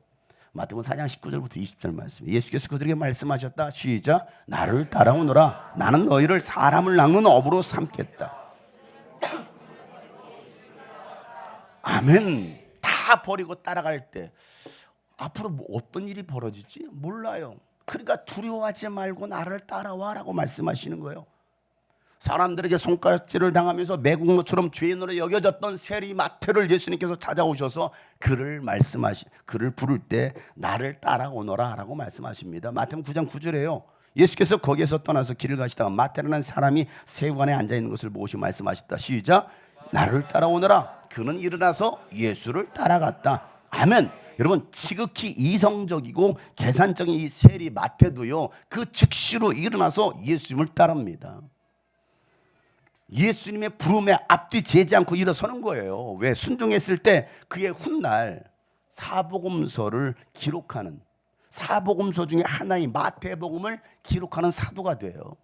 마태복음 4장 19절부터 20절 말씀. 예수께서 그들에게 말씀하셨다. 시작. 나를 따라오너라. 나는 너희를 사람을 낚는 어부로 삼겠다. 아멘. 다 버리고 따라갈 때 앞으로 뭐 어떤 일이 벌어질지 몰라요. 그러니까 두려워하지 말고 나를 따라와라고 말씀하시는 거예요. 사람들에게 손가락질을 당하면서 매국노처럼 죄인으로 여겨졌던 세리 마태를 예수님께서 찾아오셔서 그를 부를 때 나를 따라오너라라고 말씀하십니다. 마태복음 9장 9절에요. 예수께서 거기에서 떠나서 길을 가시다가 마태라는 사람이 세관에 앉아 있는 것을 보시고 말씀하셨다. 시작. 나를 따라오너라. 그는 일어나서 예수를 따라갔다. 아멘. 여러분, 지극히 이성적이고 계산적인 이 세리 마태도요, 그 즉시로 일어나서 예수님을 따릅니다. 예수님의 부름에 앞뒤재지 않고 일어서는 거예요. 왜? 순종했을 때 그의 훗날 사복음서를 기록하는, 사복음서 중에 하나인 마태복음을 기록하는 사도가 돼요.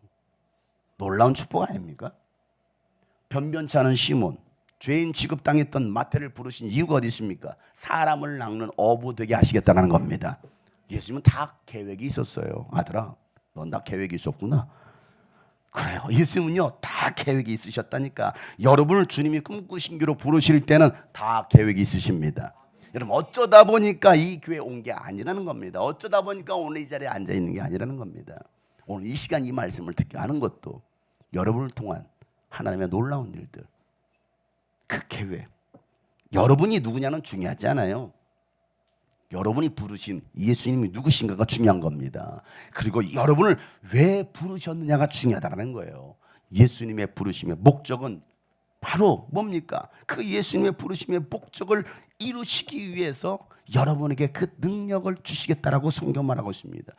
놀라운 축복 아닙니까? 변변치 않은 시몬, 죄인 취급당했던 마태를 부르신 이유가 어디 있습니까? 사람을 낚는 어부 되게 하시겠다는 겁니다. 예수님은 다 계획이 있었어요. 아들아, 넌 다 계획이 있었구나. 그래요. 예수님은요, 다 계획이 있으셨다니까. 여러분을 주님이 꿈꾸신 교로 부르실 때는 다 계획이 있으십니다. 여러분, 어쩌다 보니까 이 교회에 온 게 아니라는 겁니다. 어쩌다 보니까 오늘 이 자리에 앉아 있는 게 아니라는 겁니다. 오늘 이 시간 이 말씀을 듣게 하는 것도 여러분을 통한 하나님의 놀라운 일들, 그 계획. 여러분이 누구냐는 중요하지 않아요. 여러분이 부르신 예수님이 누구신가가 중요한 겁니다. 그리고 여러분을 왜 부르셨느냐가 중요하다는 거예요. 예수님의 부르심의 목적은 바로 뭡니까? 그 예수님의 부르심의 목적을 이루시기 위해서 여러분에게 그 능력을 주시겠다라고 성경 말하고 있습니다.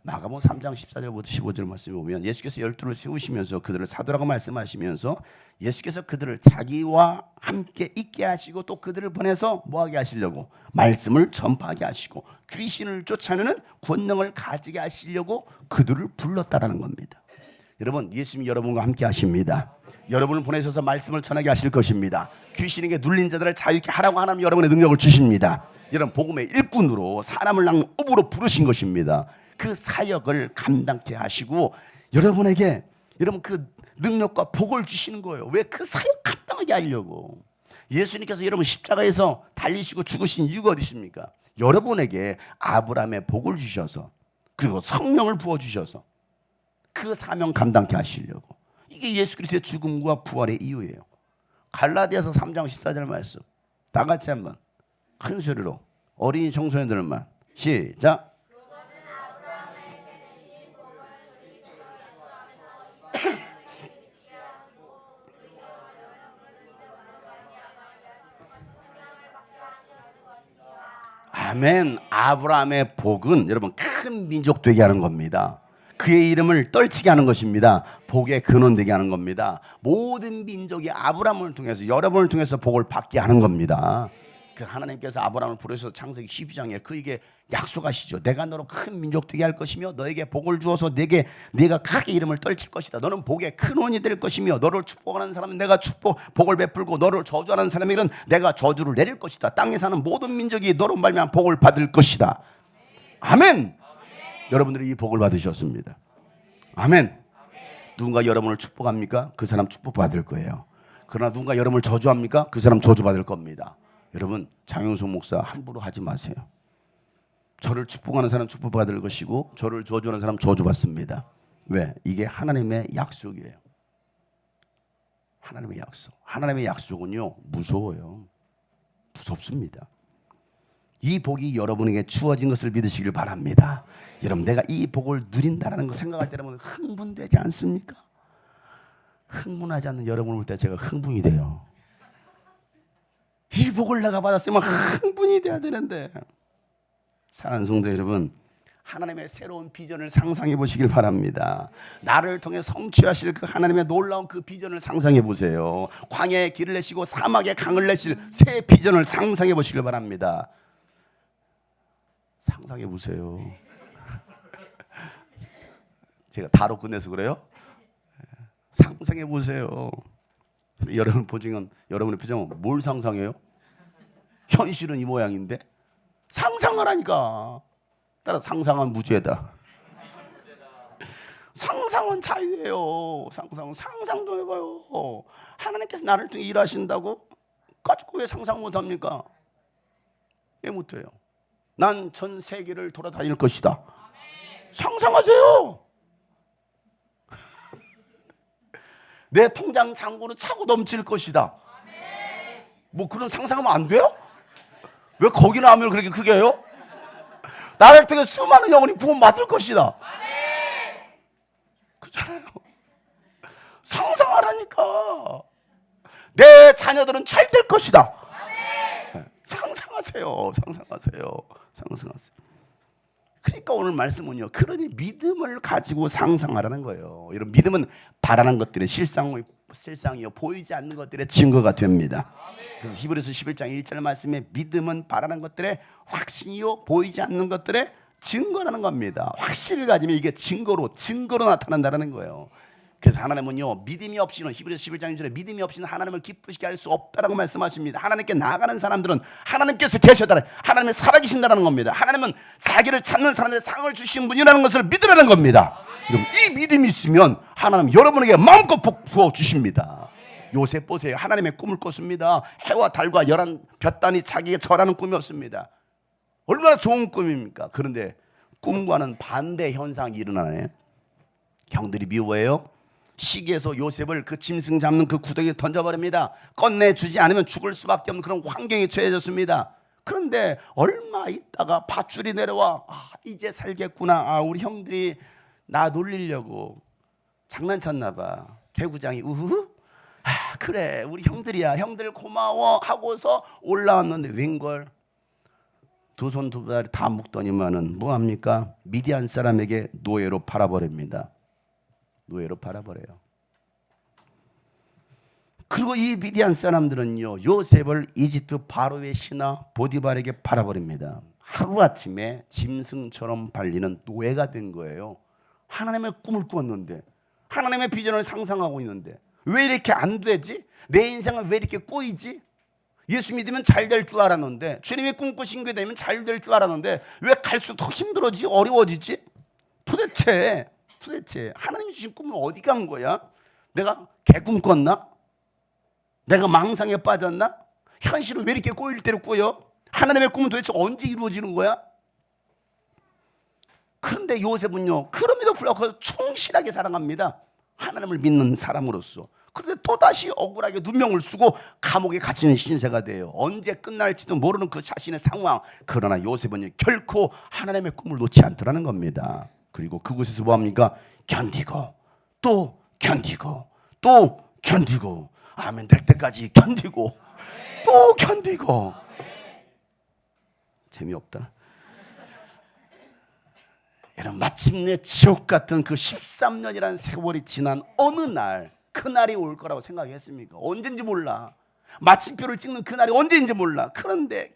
마가복음 3장 14절부터 15절 말씀을 보면 예수께서 12를 세우시면서 그들을 사도라고 말씀하시면서 예수께서 그들을 자기와 함께 있게 하시고 또 그들을 보내서 뭐하게 하시려고? 말씀을 전파하게 하시고 귀신을 쫓아내는 권능을 가지게 하시려고 그들을 불렀다라는 겁니다. 여러분, 예수님이 여러분과 함께 하십니다. 여러분을 보내셔서 말씀을 전하게 하실 것입니다. 귀신에게 눌린 자들을 자유케 하라고 하나님 여러분의 능력을 주십니다. 여러분, 복음의 일꾼으로 사람을 낚는 어부로 부르신 것입니다. 그 사역을 감당케 하시고 여러분에게 여러분 그 능력과 복을 주시는 거예요. 왜? 그 사역 감당하게 하려고. 예수님께서 여러분 십자가에서 달리시고 죽으신 이유가 어디 있습니까? 여러분에게 아브라함의 복을 주셔서 그리고 성령을 부어주셔서 그 사명 감당케 하시려고. 이게 예수 그리스도의 죽음과 부활의 이유예요. 갈라디아서 3장 14절 말씀 다 같이 한번 큰 소리로 어린이 청소년들만 시작. 아멘. 아브라함의 복은 여러분 큰 민족 되게 하는 겁니다. 그의 이름을 떨치게 하는 것입니다. 복의 근원 되게 하는 겁니다. 모든 민족이 아브라함을 통해서 여러분을 통해서 복을 받게 하는 겁니다. 그 하나님께서 아브라함을 부르셔서 창세기 12장에 그에게 약속하시죠. 내가 너로 큰 민족 되게 할 것이며 너에게 복을 주어서 네가 크게 이름을 떨칠 것이다. 너는 복의 근원이 될 것이며 너를 축복하는 사람은 내가 복을 베풀고 너를 저주하는 사람에게는 내가 저주를 내릴 것이다. 땅에 사는 모든 민족이 너로 말미암아 복을 받을 것이다. 아멘. 여러분들이 이 복을 받으셨습니다. 아멘. 누군가 여러분을 축복합니까? 그 사람 축복받을 거예요. 그러나 누군가 여러분을 저주합니까? 그 사람 저주받을 겁니다. 여러분, 장용석 목사 함부로 하지 마세요. 저를 축복하는 사람 축복받을 것이고 저를 저주하는 사람 저주받습니다. 왜? 이게 하나님의 약속이에요. 하나님의 약속. 하나님의 약속은요 무서워요. 무섭습니다. 이 복이 여러분에게 주어진 것을 믿으시길 바랍니다. 여러분, 내가 이 복을 누린다라는 거 생각할 때 여러분 흥분되지 않습니까? 흥분하지 않는 여러분을 볼 때 제가 흥분이 돼요. 이 복을 내가 받았으면 흥분이 돼야 되는데. 사랑하는 성도 여러분, 하나님의 새로운 비전을 상상해 보시길 바랍니다. 나를 통해 성취하실 그 하나님의 놀라운 그 비전을 상상해 보세요. 광야에 길을 내시고 사막에 강을 내실 새 비전을 상상해 보시길 바랍니다. 상상해 보세요. 제가 다로 끝내서 그래요? 상상해 보세요. 여러분의 표정은 뭘 상상해요? 현실은 이 모양인데 상상하라니까. 따라 상상은 무죄다. 상상은 자유예요. 상상 좀 해봐요. 하나님께서 나를 통해 일하신다고 가지고 왜 상상 못합니까? 왜 못해요? 난 전 세계를 돌아다닐 것이다. 상상하세요. 내 통장 잔고는 차고 넘칠 것이다. 뭐 그런 상상하면 안 돼요? 왜 거기나 하면 그렇게 크게 해요? 나를 통해 수많은 영혼이 구원받을 것이다. 그렇잖아요. 상상하라니까. 내 자녀들은 잘 될 것이다. 상상하세요. 그러니까 오늘 말씀은요, 그러니 믿음을 가지고 상상하라는 거예요. 이런 믿음은 바라는 것들의 실상이요 보이지 않는 것들의 증거가 됩니다. 그래서 히브리서 11장 1절 말씀에 믿음은 바라는 것들의 확신이요 보이지 않는 것들의 증거라는 겁니다. 확신을 가지면 이게 증거로 나타난다는 거예요. 그래서 하나님은요, 믿음이 없이는, 히브리서 11장 1절에 믿음이 없이는 하나님을 기쁘시게 할 수 없다라고 말씀하십니다. 하나님께 나아가는 사람들은 하나님께서 계셔다, 하나님이 살아계신다는 겁니다. 하나님은 자기를 찾는 사람에게 상을 주신 분이라는 것을 믿으라는 겁니다. 그럼 이 믿음이 있으면 하나님 여러분에게 마음껏 복 부어 주십니다. 요셉 보세요. 하나님의 꿈을 꿨습니다. 해와 달과 열한 볕단이 자기에게 절하는 꿈이었습니다. 얼마나 좋은 꿈입니까? 그런데 꿈과는 반대 현상이 일어나네. 형들이 미워해요. 시기에서 요셉을 그 짐승 잡는 그 구덩이에 던져버립니다. 꺼내주지 않으면 죽을 수밖에 없는 그런 환경에 처해졌습니다. 그런데 얼마 있다가 밧줄이 내려와, 이제 살겠구나. 우리 형들이 나 놀리려고 장난쳤나 봐. 개구장이 우후, 그래 우리 형들이야, 형들 고마워 하고서 올라왔는데 웬걸 두 손 두 다리 다 묶더니만은 뭐합니까? 미디안 사람에게 노예로 팔아버립니다. 노예로 팔아버려요. 그리고 이 미디안 사람들은요, 요셉을 이집트 바로의 신하 보디발에게 팔아버립니다. 하루아침에 짐승처럼 발리는 노예가 된 거예요. 하나님의 꿈을 꾸었는데, 하나님의 비전을 상상하고 있는데 왜 이렇게 안 되지? 내 인생은 왜 이렇게 꼬이지? 예수 믿으면 잘 될 줄 알았는데, 주님이 꿈꾸신 게 되면 잘 될 줄 알았는데 왜 갈수록 더 힘들어지지? 어려워지지? 도대체 하나님이 주신 꿈은 어디 간 거야? 내가 개꿈 꿨나? 내가 망상에 빠졌나? 현실은 왜 이렇게 꼬일 대로 꼬여? 하나님의 꿈은 도대체 언제 이루어지는 거야? 그런데 요셉은요, 그럼에도 불구하고 충실하게 사랑합니다. 하나님을 믿는 사람으로서. 그런데 또다시 억울하게 누명을 쓰고 감옥에 갇히는 신세가 돼요. 언제 끝날지도 모르는 그 자신의 상황. 그러나 요셉은 결코 하나님의 꿈을 놓지 않더라는 겁니다. 그리고 그곳에서 뭐합니까? 견디고 또 견디고 또 견디고, 아멘 될 때까지 견디고 또 견디고. 재미없다. 여러분, 마침내 지옥 같은 그 13년이라는 세월이 지난 어느 날, 그날이 올 거라고 생각했습니까? 언젠지 몰라. 마침표를 찍는 그날이 언제인지 몰라. 그런데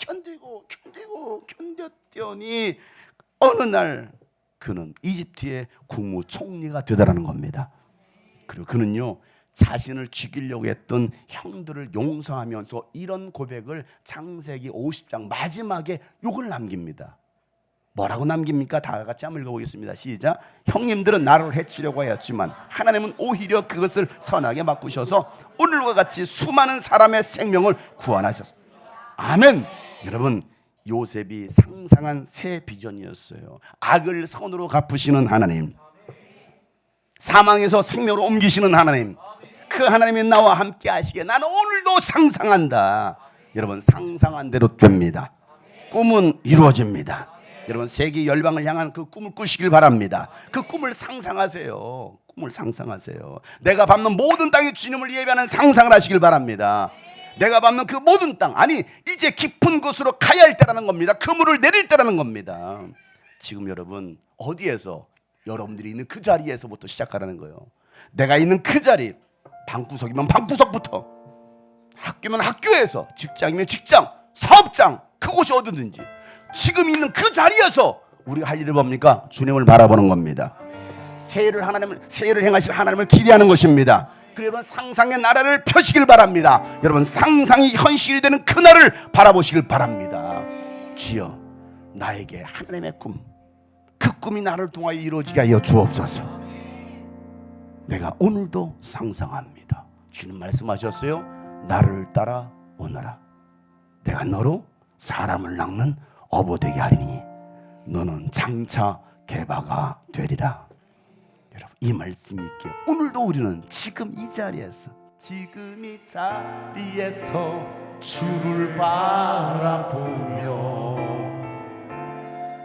견뎠더니 어느 날 그는 이집트의 국무총리가 되더라는 겁니다. 그리고 그는요, 자신을 죽이려고 했던 형들을 용서하면서 이런 고백을 창세기 50장 마지막에 욕을 남깁니다. 뭐라고 남깁니까? 다 같이 한번 읽어보겠습니다. 시작. 형님들은 나를 해치려고 하였지만 하나님은 오히려 그것을 선하게 바꾸셔서 오늘과 같이 수많은 사람의 생명을 구원하셨습니다. 아멘. 여러분, 요셉이 상상한 새 비전이었어요. 악을 선으로 갚으시는 하나님, 사망에서 생명으로 옮기시는 하나님, 그 하나님이 나와 함께 하시게 나는 오늘도 상상한다. 여러분, 상상한 대로 됩니다. 꿈은 이루어집니다. 여러분, 세계 열방을 향한 그 꿈을 꾸시길 바랍니다. 그 꿈을 상상하세요. 꿈을 상상하세요. 내가 밟는 모든 땅에 주님을 예배하는 상상을 하시길 바랍니다. 내가 밟는 그 모든 땅, 아니 이제 깊은 곳으로 가야 할 때라는 겁니다. 그물을 내릴 때라는 겁니다. 지금 여러분 어디에서, 여러분들이 있는 그 자리에서부터 시작하라는 거예요. 내가 있는 그 자리, 방구석이면 방구석부터, 학교면 학교에서, 직장이면 직장, 사업장, 그곳이 어디든지 지금 있는 그 자리에서 우리가 할 일이 뭡니까? 주님을 바라보는 겁니다. 새해를 행하실 하나님을 기대하는 것입니다. 그 여러분 상상의 나라를 펴시길 바랍니다. 여러분 상상이 현실이 되는 그날을 바라보시길 바랍니다. 주여, 나에게 하나님의 꿈, 그 꿈이 나를 통하여 이루어지게 하여 주옵소서. 내가 오늘도 상상합니다. 주님 말씀하셨어요. 나를 따라 오너라. 내가 너로 사람을 낚는 어부 되게 하리니 너는 장차 개바가 되리라. 여러분 이 말씀 있게 오늘도 우리는 지금 이 자리에서 주를 바라보며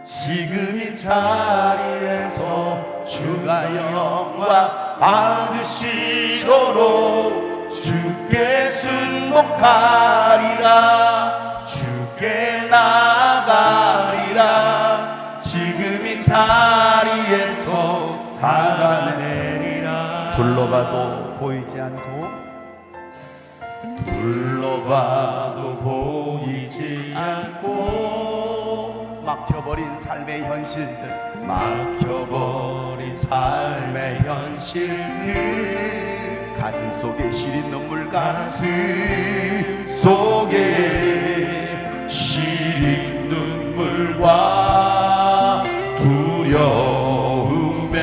지금 이 자리에서 주가 영광 받으시도록 주께 순복하리라. 주께 나가리라. 지금 이 자리에서 살아내리라. 둘러봐도 보이지 않고 둘러봐도 보이지 않고 막혀버린 삶의 현실들, 막혀버린 삶의 현실들, 가슴 속에 시린 눈물, 가슴 속에 시린 눈물과 두려움에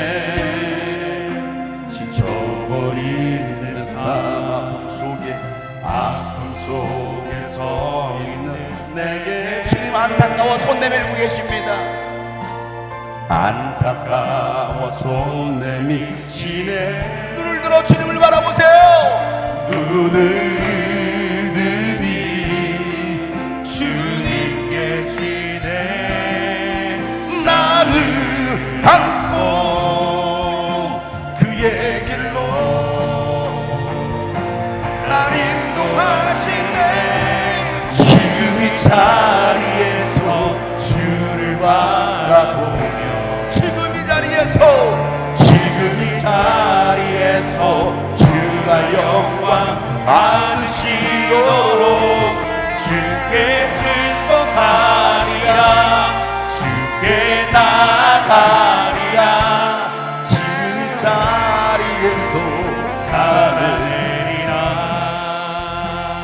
지쳐버린 삶 속에, 아픔 속에 서 있는 내게 주님 안타까워 손 내밀고 계십니다. 안타까워 손 내미시네. 눈을 들어 주님을 바라보세요. 눈을 들이 주님 계시네. 나를 안고 그의 길로 날 인도하시네. 지금 이 자리에서 주를 바라보며 지금 이 자리에서 주가 영광 받으시도록 주께 순복하리라. 주께 나가리라. 지금 이 자리에서 살아내리라.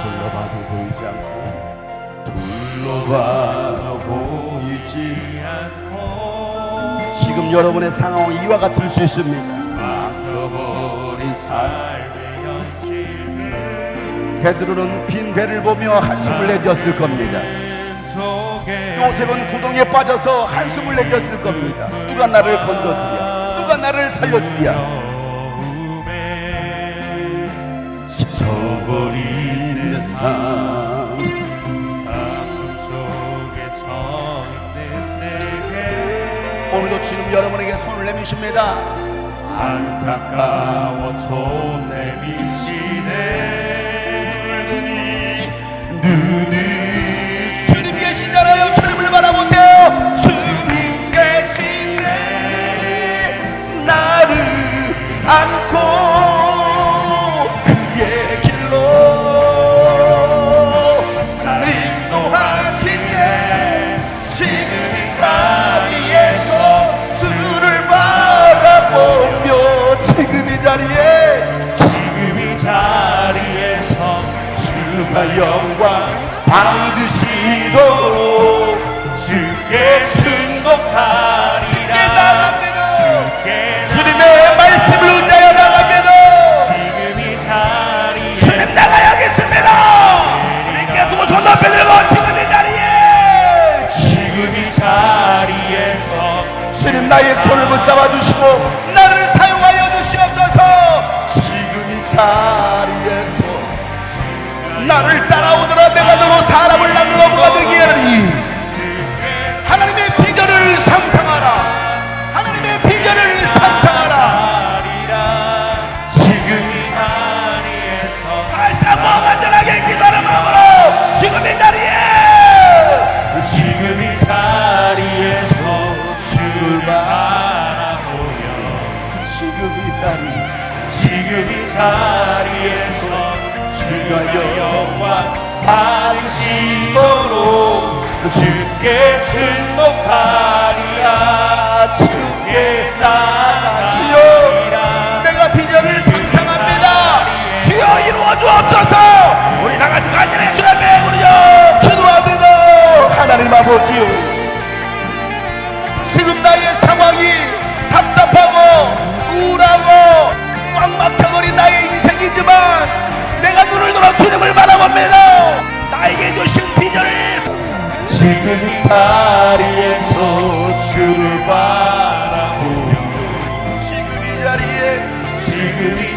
둘러봐도 보이지 않고 둘러봐도 보이지 않고 지금 여러분의 상황은 이와 같을 수 있습니다. 막혀버린 삶의 현실들, 베드로는 빈 배를 보며 한숨을 내졌을 겁니다. 요셉은 구덩이에 빠져서 한숨을 내졌을 겁니다. 누가 나를 건져주랴, 누가 나를 살려주랴. 지쳐버린 삶, 아픔 속에 서 있는 내게 오늘도 주님 여러분에게 손을 내미십니다. 안타까워 손 내미시네. 눈이 주님 계시잖아요. 주님을 바라보세요. 주님 계시네. 나를 안고 그의 길로 나를 인도하시네. 지금 이 자리에서 주를 바라보며 지금 이 자리에서 주가 영광 받으시도록 주께 순복하리라. 주께 나갑니다. 주님의 말씀을 의지하여 나갑니다. 지금 이 자리에 주님 나가야겠습니다. 주님께 두 손 높이 들고 지금 이 자리에서 주님 나의 손을 붙잡아 주시고 나를 사용하여 주시옵소서. 지금 이 자리에서 나를 따라오너라. 내가 너로 사람을 낳는 어부가 되게 하리니 하나님의 비전을 상상하라. 하나님의 비전을 상상하라. 지금 이 자리에서 다시 한번 간절하게 기도하는 마음으로 지금 이 자리에서 주를 바라보며 지금 이 자리에서 주가 영광 받으시도록 주께 순복하리라. 주께 나가리라. 내가 비전을 상상합니다. 하나님 아버지요, 지금 나의 상황이 답답하고 우울하고 꽉 막혀버린 나의 인생이지만 내가 눈을 들어 주님을 바라봅니다. 나에게 주신 비전을 지금 이 자리에서 주를 바라보며 지금 이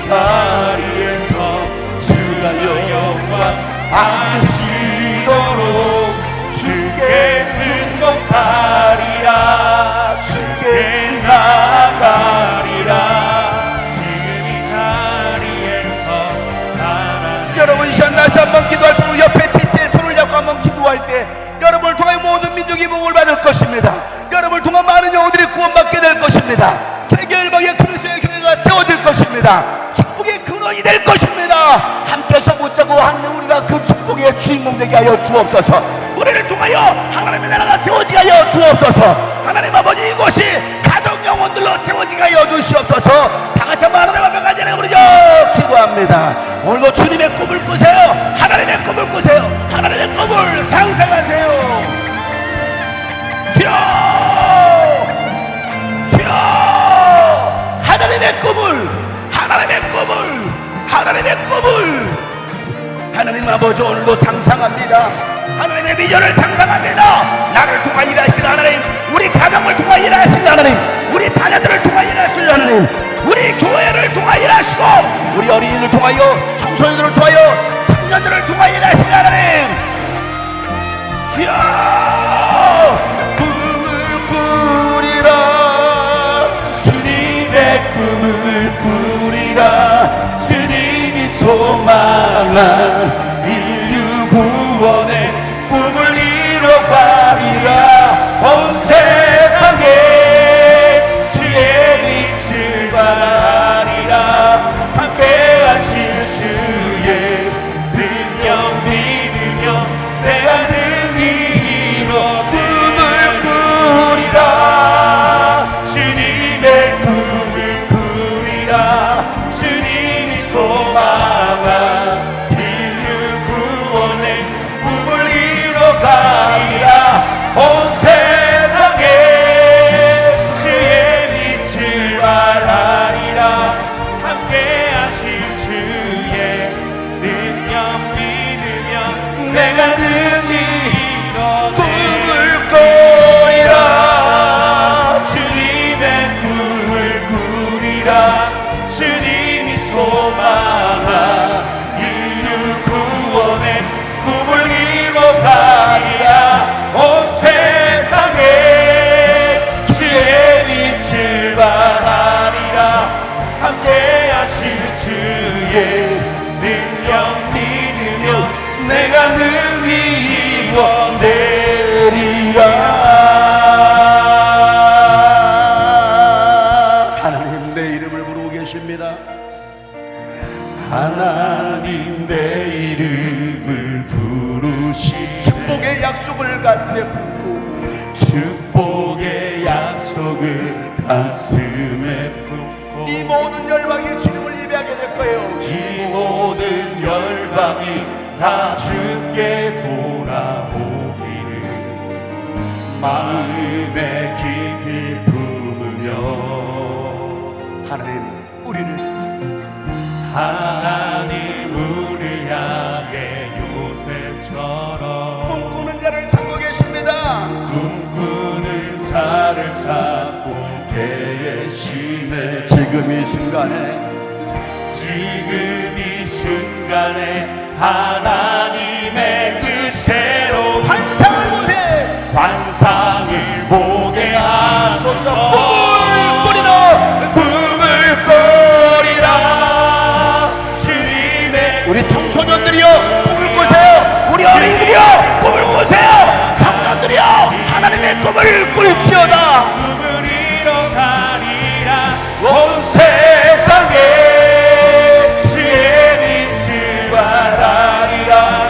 자리에서 주가 영광 받으시도록 주께 승복하리라, 주께 나가리라. 지금 이 자리에서 하나님. 여러분 이 시간 다시 한번 기도할 때 옆에 지체에 손을 잡고 한번 기도할 때 여러분을 통해 모든 민족이 복을 받을 것입니다. 여러분을 통해 많은 영혼들이 구원받게 될 것입니다. 세계 일방의 그리스도의 교회가 세워질 것입니다. 축복의 근원이 될 것입니다. 함께서 붙잡고 하는 우리가 그 축복의 주인공 되게 하여 주옵소서. 우리를 통하여 하나님의 나라가 세워지게 하여 주옵소서. 하나님 아버지, 이곳이 가족 영혼들로 채워지게 하여 주시옵소서. 다같이 한번 하나님 앞에 간절히 부르짖어 기도합니다. 오늘도 주님의 꿈을 꾸세요. 하나님의 꿈을 꾸세요. 하나님의 꿈을 상상하세요. 주여, 주여, 하나님의 꿈을, 하나님의 꿈을, 하나님의 꿈을 하나님 아버지 오늘도 상상합니다. 하나님의 비전을 상상합니다. 나를 통하 일하실 하나님, 우리 가정을 통하 일하실 하나님, 우리 자녀들을 통하 일하실 하나님, 우리 교회를 통하 일하시고 우리 어린이를 통하여 청소년들을 통하여 청년들을 통하 일하실 하나님. 주여, 꿈을 꾸리라, 주님의 꿈을 꾸리라. 주님이 소망한 인류 구원의 꿈을 이뤄가리라. 온 세상에 주의 빛을 발하리라. 함께 하실 주의 능력 믿으며 내가 능히 이뤄 꿈을 꾸리라. 주님의 꿈을 꾸리라. 주님이 소망한 인류 구원의 꿈을 이뤄가리라. 온 세상에 주의 빛을 발하리라. 함께 하실 주의 능력 믿으며 내가 능히 이뤄 꿈을 꾸리라. 주님의 꿈을 꾸리라. 주님이 소망한 인류 구원의 꿈을 이뤄가리라. 온 세상에 주의 빛을 발하리라. 함께 하실 주의 능력 믿으며 내가 능히 이뤄내리라. 하나님 내 이름을 부르고 계십니다. 하나님 내 이름을 부르시 축복의 약속을 가슴에 품고 축복의 약속을 가슴에 품고 이 모든 열방이 주님을 예배하게 될 거예요. 이 모든 열방이 다 주께 돌아오기를 마음에 깊이 품으며 하나님 우리를 향해 요셉처럼 꿈꾸는 자를 찾고 계십니다. 꿈꾸는 자를 찾고 계시네. 지금 이 순간에 하나님의 그 새로운 환상을 보세, 환상을 보게 하소서. 꿈을 꾸리라. 주님의 우리 청소년들이여 꿈을 꾸세요. 우리 어린이들이여 꿈을 꾸세요. 청년들이여 하나님의 꿈을 꿀지어다. 꿈을 이뤄가리라. 온 세상에 주의 빛을 발하리라.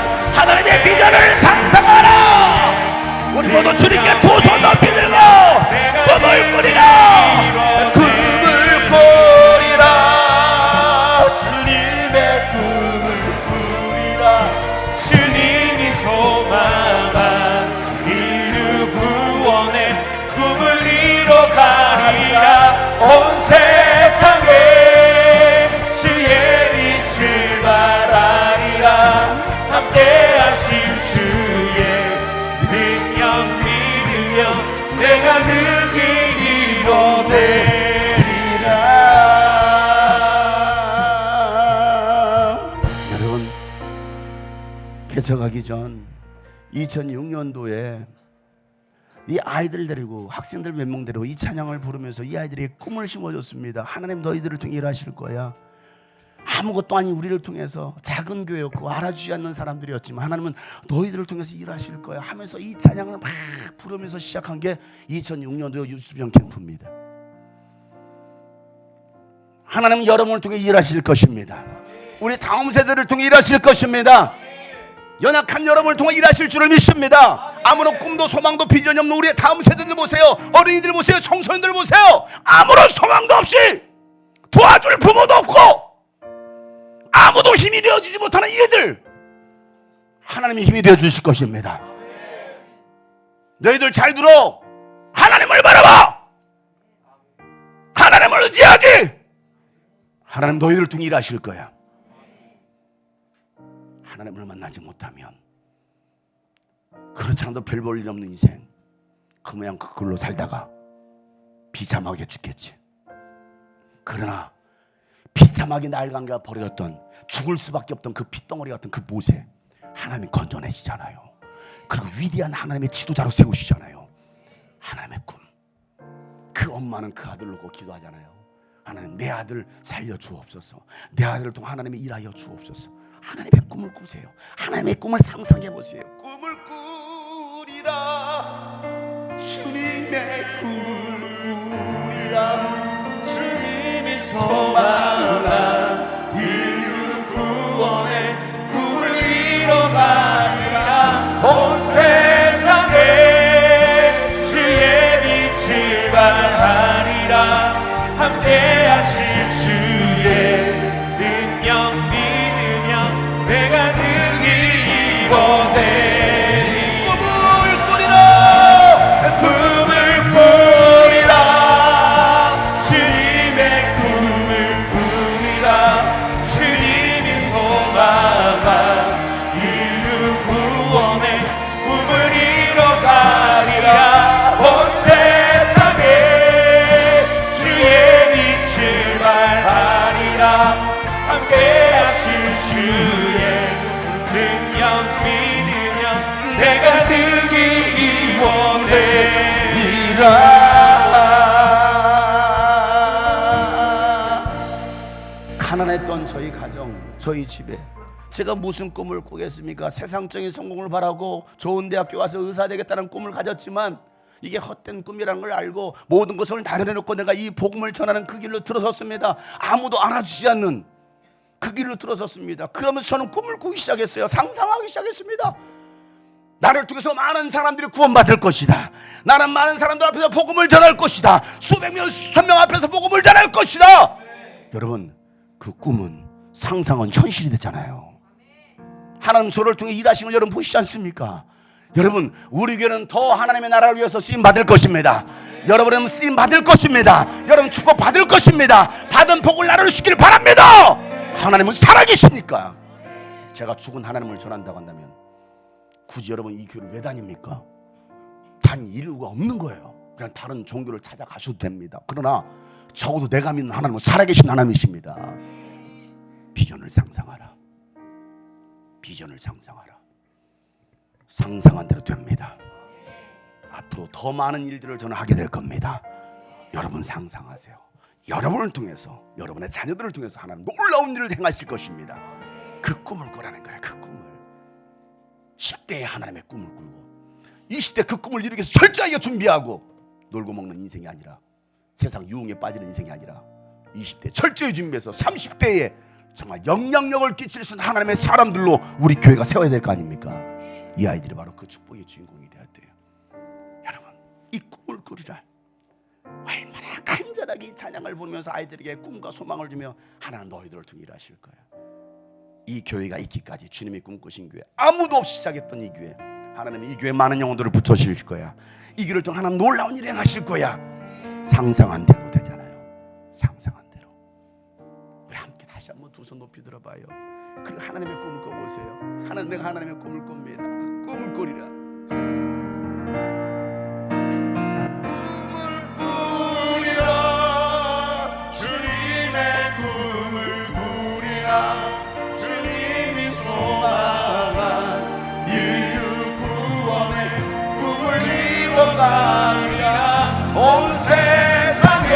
내가 능히 이뤄내리라. 여러분, 개척하기 전 2006년도에 이 아이들 데리고 학생들 몇 명 데리고 이 찬양을 부르면서 이 아이들에게 꿈을 심어줬습니다. 하나님 너희들을 통해 일하실 거야. 아무것도 아닌 우리를 통해서, 작은 교회였고 알아주지 않는 사람들이었지만 하나님은 너희들을 통해서 일하실 거야 하면서 이 찬양을 막 부르면서 시작한 게 2006년도 유수병 캠프입니다. 하나님은 여러분을 통해 일하실 것입니다. 우리 다음 세대를 통해 일하실 것입니다. 연약한 여러분을 통해 일하실 줄을 믿습니다. 아무런 꿈도 소망도 비전이 없는 우리의 다음 세대들 보세요. 어린이들 보세요. 청소년들 보세요. 아무런 소망도 없이 도와줄 부모도 없고 아무도 힘이 되어주지 못하는 이들, 하나님이 힘이 되어주실 것입니다. 너희들 잘 들어. 하나님을 바라봐. 하나님을 의지하지. 하나님 너희들 통해 일하실 거야. 하나님을 만나지 못하면 그렇지 않아도 별 볼 일 없는 인생, 그 모양 그 꼴로 살다가 비참하게 죽겠지. 그러나 비참하게 날강가 버렸던, 죽을 수밖에 없던 그 핏덩어리 같은 그 못에 하나님이 건져내시잖아요. 그리고 위대한 하나님의 지도자로 세우시잖아요. 하나님의 꿈. 그 엄마는 그 아들을 놓고 기도하잖아요. 하나님, 내 아들 살려 주옵소서. 내 아들을 통해 하나님이 일하여 주옵소서. 하나님의 꿈을 꾸세요. 하나님의 꿈을 상상해 보세요. 꿈을 꾸리라. 주님의 꿈을 꾸리라. 주님이 소망한 인류 구원의 꿈을 이뤄가리라. 온 세상에 주의 빛을 발하리라. 함께하실 주의 능력 믿으며 내가 능히 이뤄내리. 꿈을 꾸리라. 꿈을 꾸리라. 주님의 꿈을 꾸리라. 주님이 소망한 인류 구원의 꿈을 이뤄가리라. 온 세상에 주의 빛을 발하리라. 함께하실 주의 능력 믿으며 내가 능히 이뤄내리라. 가난했던 저희 가정, 저희 집에 제가 무슨 꿈을 꾸겠습니까? 세상적인 성공을 바라고 좋은 대학교 와서 의사 되겠다는 꿈을 가졌지만 이게 헛된 꿈이라는 걸 알고 모든 것을 다 내려놓고 내가 이 복음을 전하는 그 길로 들어섰습니다. 아무도 알아주지 않는 그 길로 들어섰습니다. 그러면서 저는 꿈을 꾸기 시작했어요. 상상하기 시작했습니다. 나를 통해서 많은 사람들이 구원받을 것이다. 나는 많은 사람들 앞에서 복음을 전할 것이다. 수백 명, 수천 명 앞에서 복음을 전할 것이다. 여러분, 그 꿈은, 상상은 현실이 됐잖아요. 하나님 저를 통해 일하시는 걸 여러분 보시지 않습니까? 여러분, 우리 교회는 더 하나님의 나라를 위해서 쓰임 받을 것입니다. 여러분은 쓰임 받을 것입니다. 여러분 축복 받을 것입니다. 받은 복을 나누시길 바랍니다. 하나님은 살아계시니까. 제가 죽은 하나님을 전한다고 한다면 굳이 여러분 이 교회를 왜 다닙니까? 단 이유가 없는 거예요. 그냥 다른 종교를 찾아가셔도 됩니다. 그러나 적어도 내가 믿는 하나님은 살아계신 하나님이십니다. 비전을 상상하라. 비전을 상상하라. 상상한 대로 됩니다. 앞으로 더 많은 일들을 저는 하게 될 겁니다. 여러분 상상하세요. 여러분을 통해서, 여러분의 자녀들을 통해서 하나님 놀라운 일을 행하실 것입니다. 그 꿈을 꾸라는 거예요. 그 꿈을. 10대에 하나님의 꿈을 꾸고 20대 그 꿈을 이루기 위해서 철저하게 준비하고 놀고 먹는 인생이 아니라, 세상 유흥에 빠지는 인생이 아니라 20대 철저히 준비해서 30대에 정말 영향력을 끼칠 수 있는 하나님의 사람들로 우리 교회가 세워야 될 거 아닙니까? 이 아이들이 바로 그 축복의 주인공이 되어야 돼요. 여러분, 이 꿈을 꾸리라. 얼마나 간절하게 이 찬양을 부르면서 아이들에게 꿈과 소망을 주며 하나님 너희들을 통해 일하실 거야. 이 교회가 있기까지 주님이 꿈꾸신 교회, 아무도 없이 시작했던 이 교회, 하나님이 이 교회에 많은 영혼들을 붙여주실 거야. 이 교회를 통해 하나님 놀라운 일을 행하실 거야. 상상한 대로 되잖아요. 상상한 대로. 우리 함께 다시 한번 두 손 높이 들어봐요. 그리고 하나님의 꿈을 꿔보세요. 하나님, 내가 하나님의 꿈을 꿉니다. 꿈을 꾸리라. 이뤄가리라. 온 세상에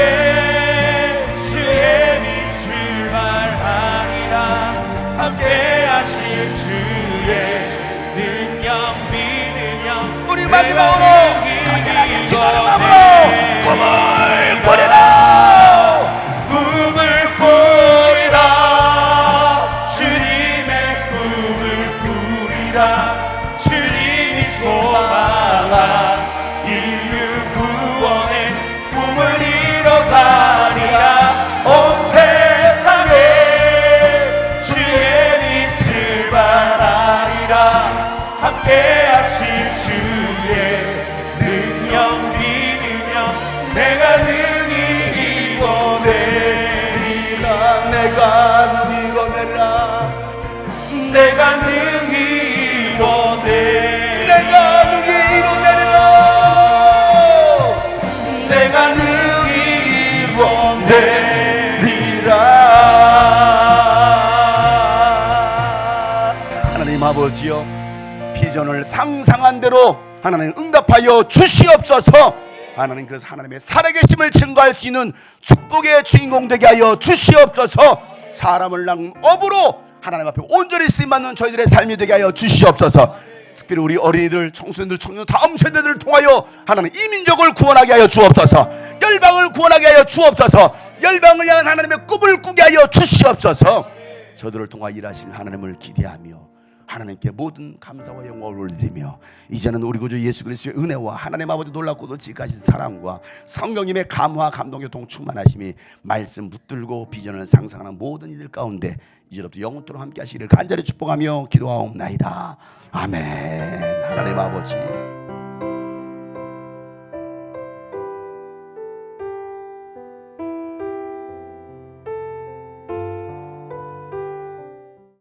주의 빛을 발하리라. 함께 하실 주의 능력 믿으며 우리 마지막으로 간절하게 기도하는 마음으로 꿈을 꾸리라. 꿈을 꾸리라. 주님의 꿈을 꾸리라. 주님이 소망한 인류 구원의 꿈을 이뤄가리라. 온 세상에 주의 빛을 발하리라. 함께 하실 주의 능력 믿으며 내가 능히 이뤄내리라. 내가 능히 이뤄내리라. 내가 능히 이뤄내리라. 내가 능히 이뤄내리라. 내가 능히 이뤄내리라. 하나님 아버지여, 비전을 상상한 대로 하나님 응답하여 주시옵소서. 하나님, 그래서 하나님의 살아계심을 증거할 수 있는 축복의 주인공 되게 하여 주시옵소서. 사람을 낳은 업으로 하나님 앞에 온전히 쓰임받는 저희들의 삶이 되게 하여 주시옵소서. 특별히 우리 어린이들, 청소년들, 청년 다음 세대들을 통하여 하나님 이 민족을 구원하게 하여 주옵소서. 열방을 구원하게 하여 주옵소서. 열방을 향한 하나님의 꿈을 꾸게 하여 주시옵소서. 저들을 통하 일하신 하나님을 기대하며 하나님께 모든 감사와 영광을 올리며, 이제는 우리 구주 예수 그리스도의 은혜와 하나님 아버지 놀랍고도 지극하신 사랑과 성령님의 감화 감동의 동충만하심이 말씀 붙들고 비전을 상상하는 모든 이들 가운데 이제부터 영원토록 함께 하시기를 간절히 축복하며 기도하옵나이다. 아멘. 하나님 아버지,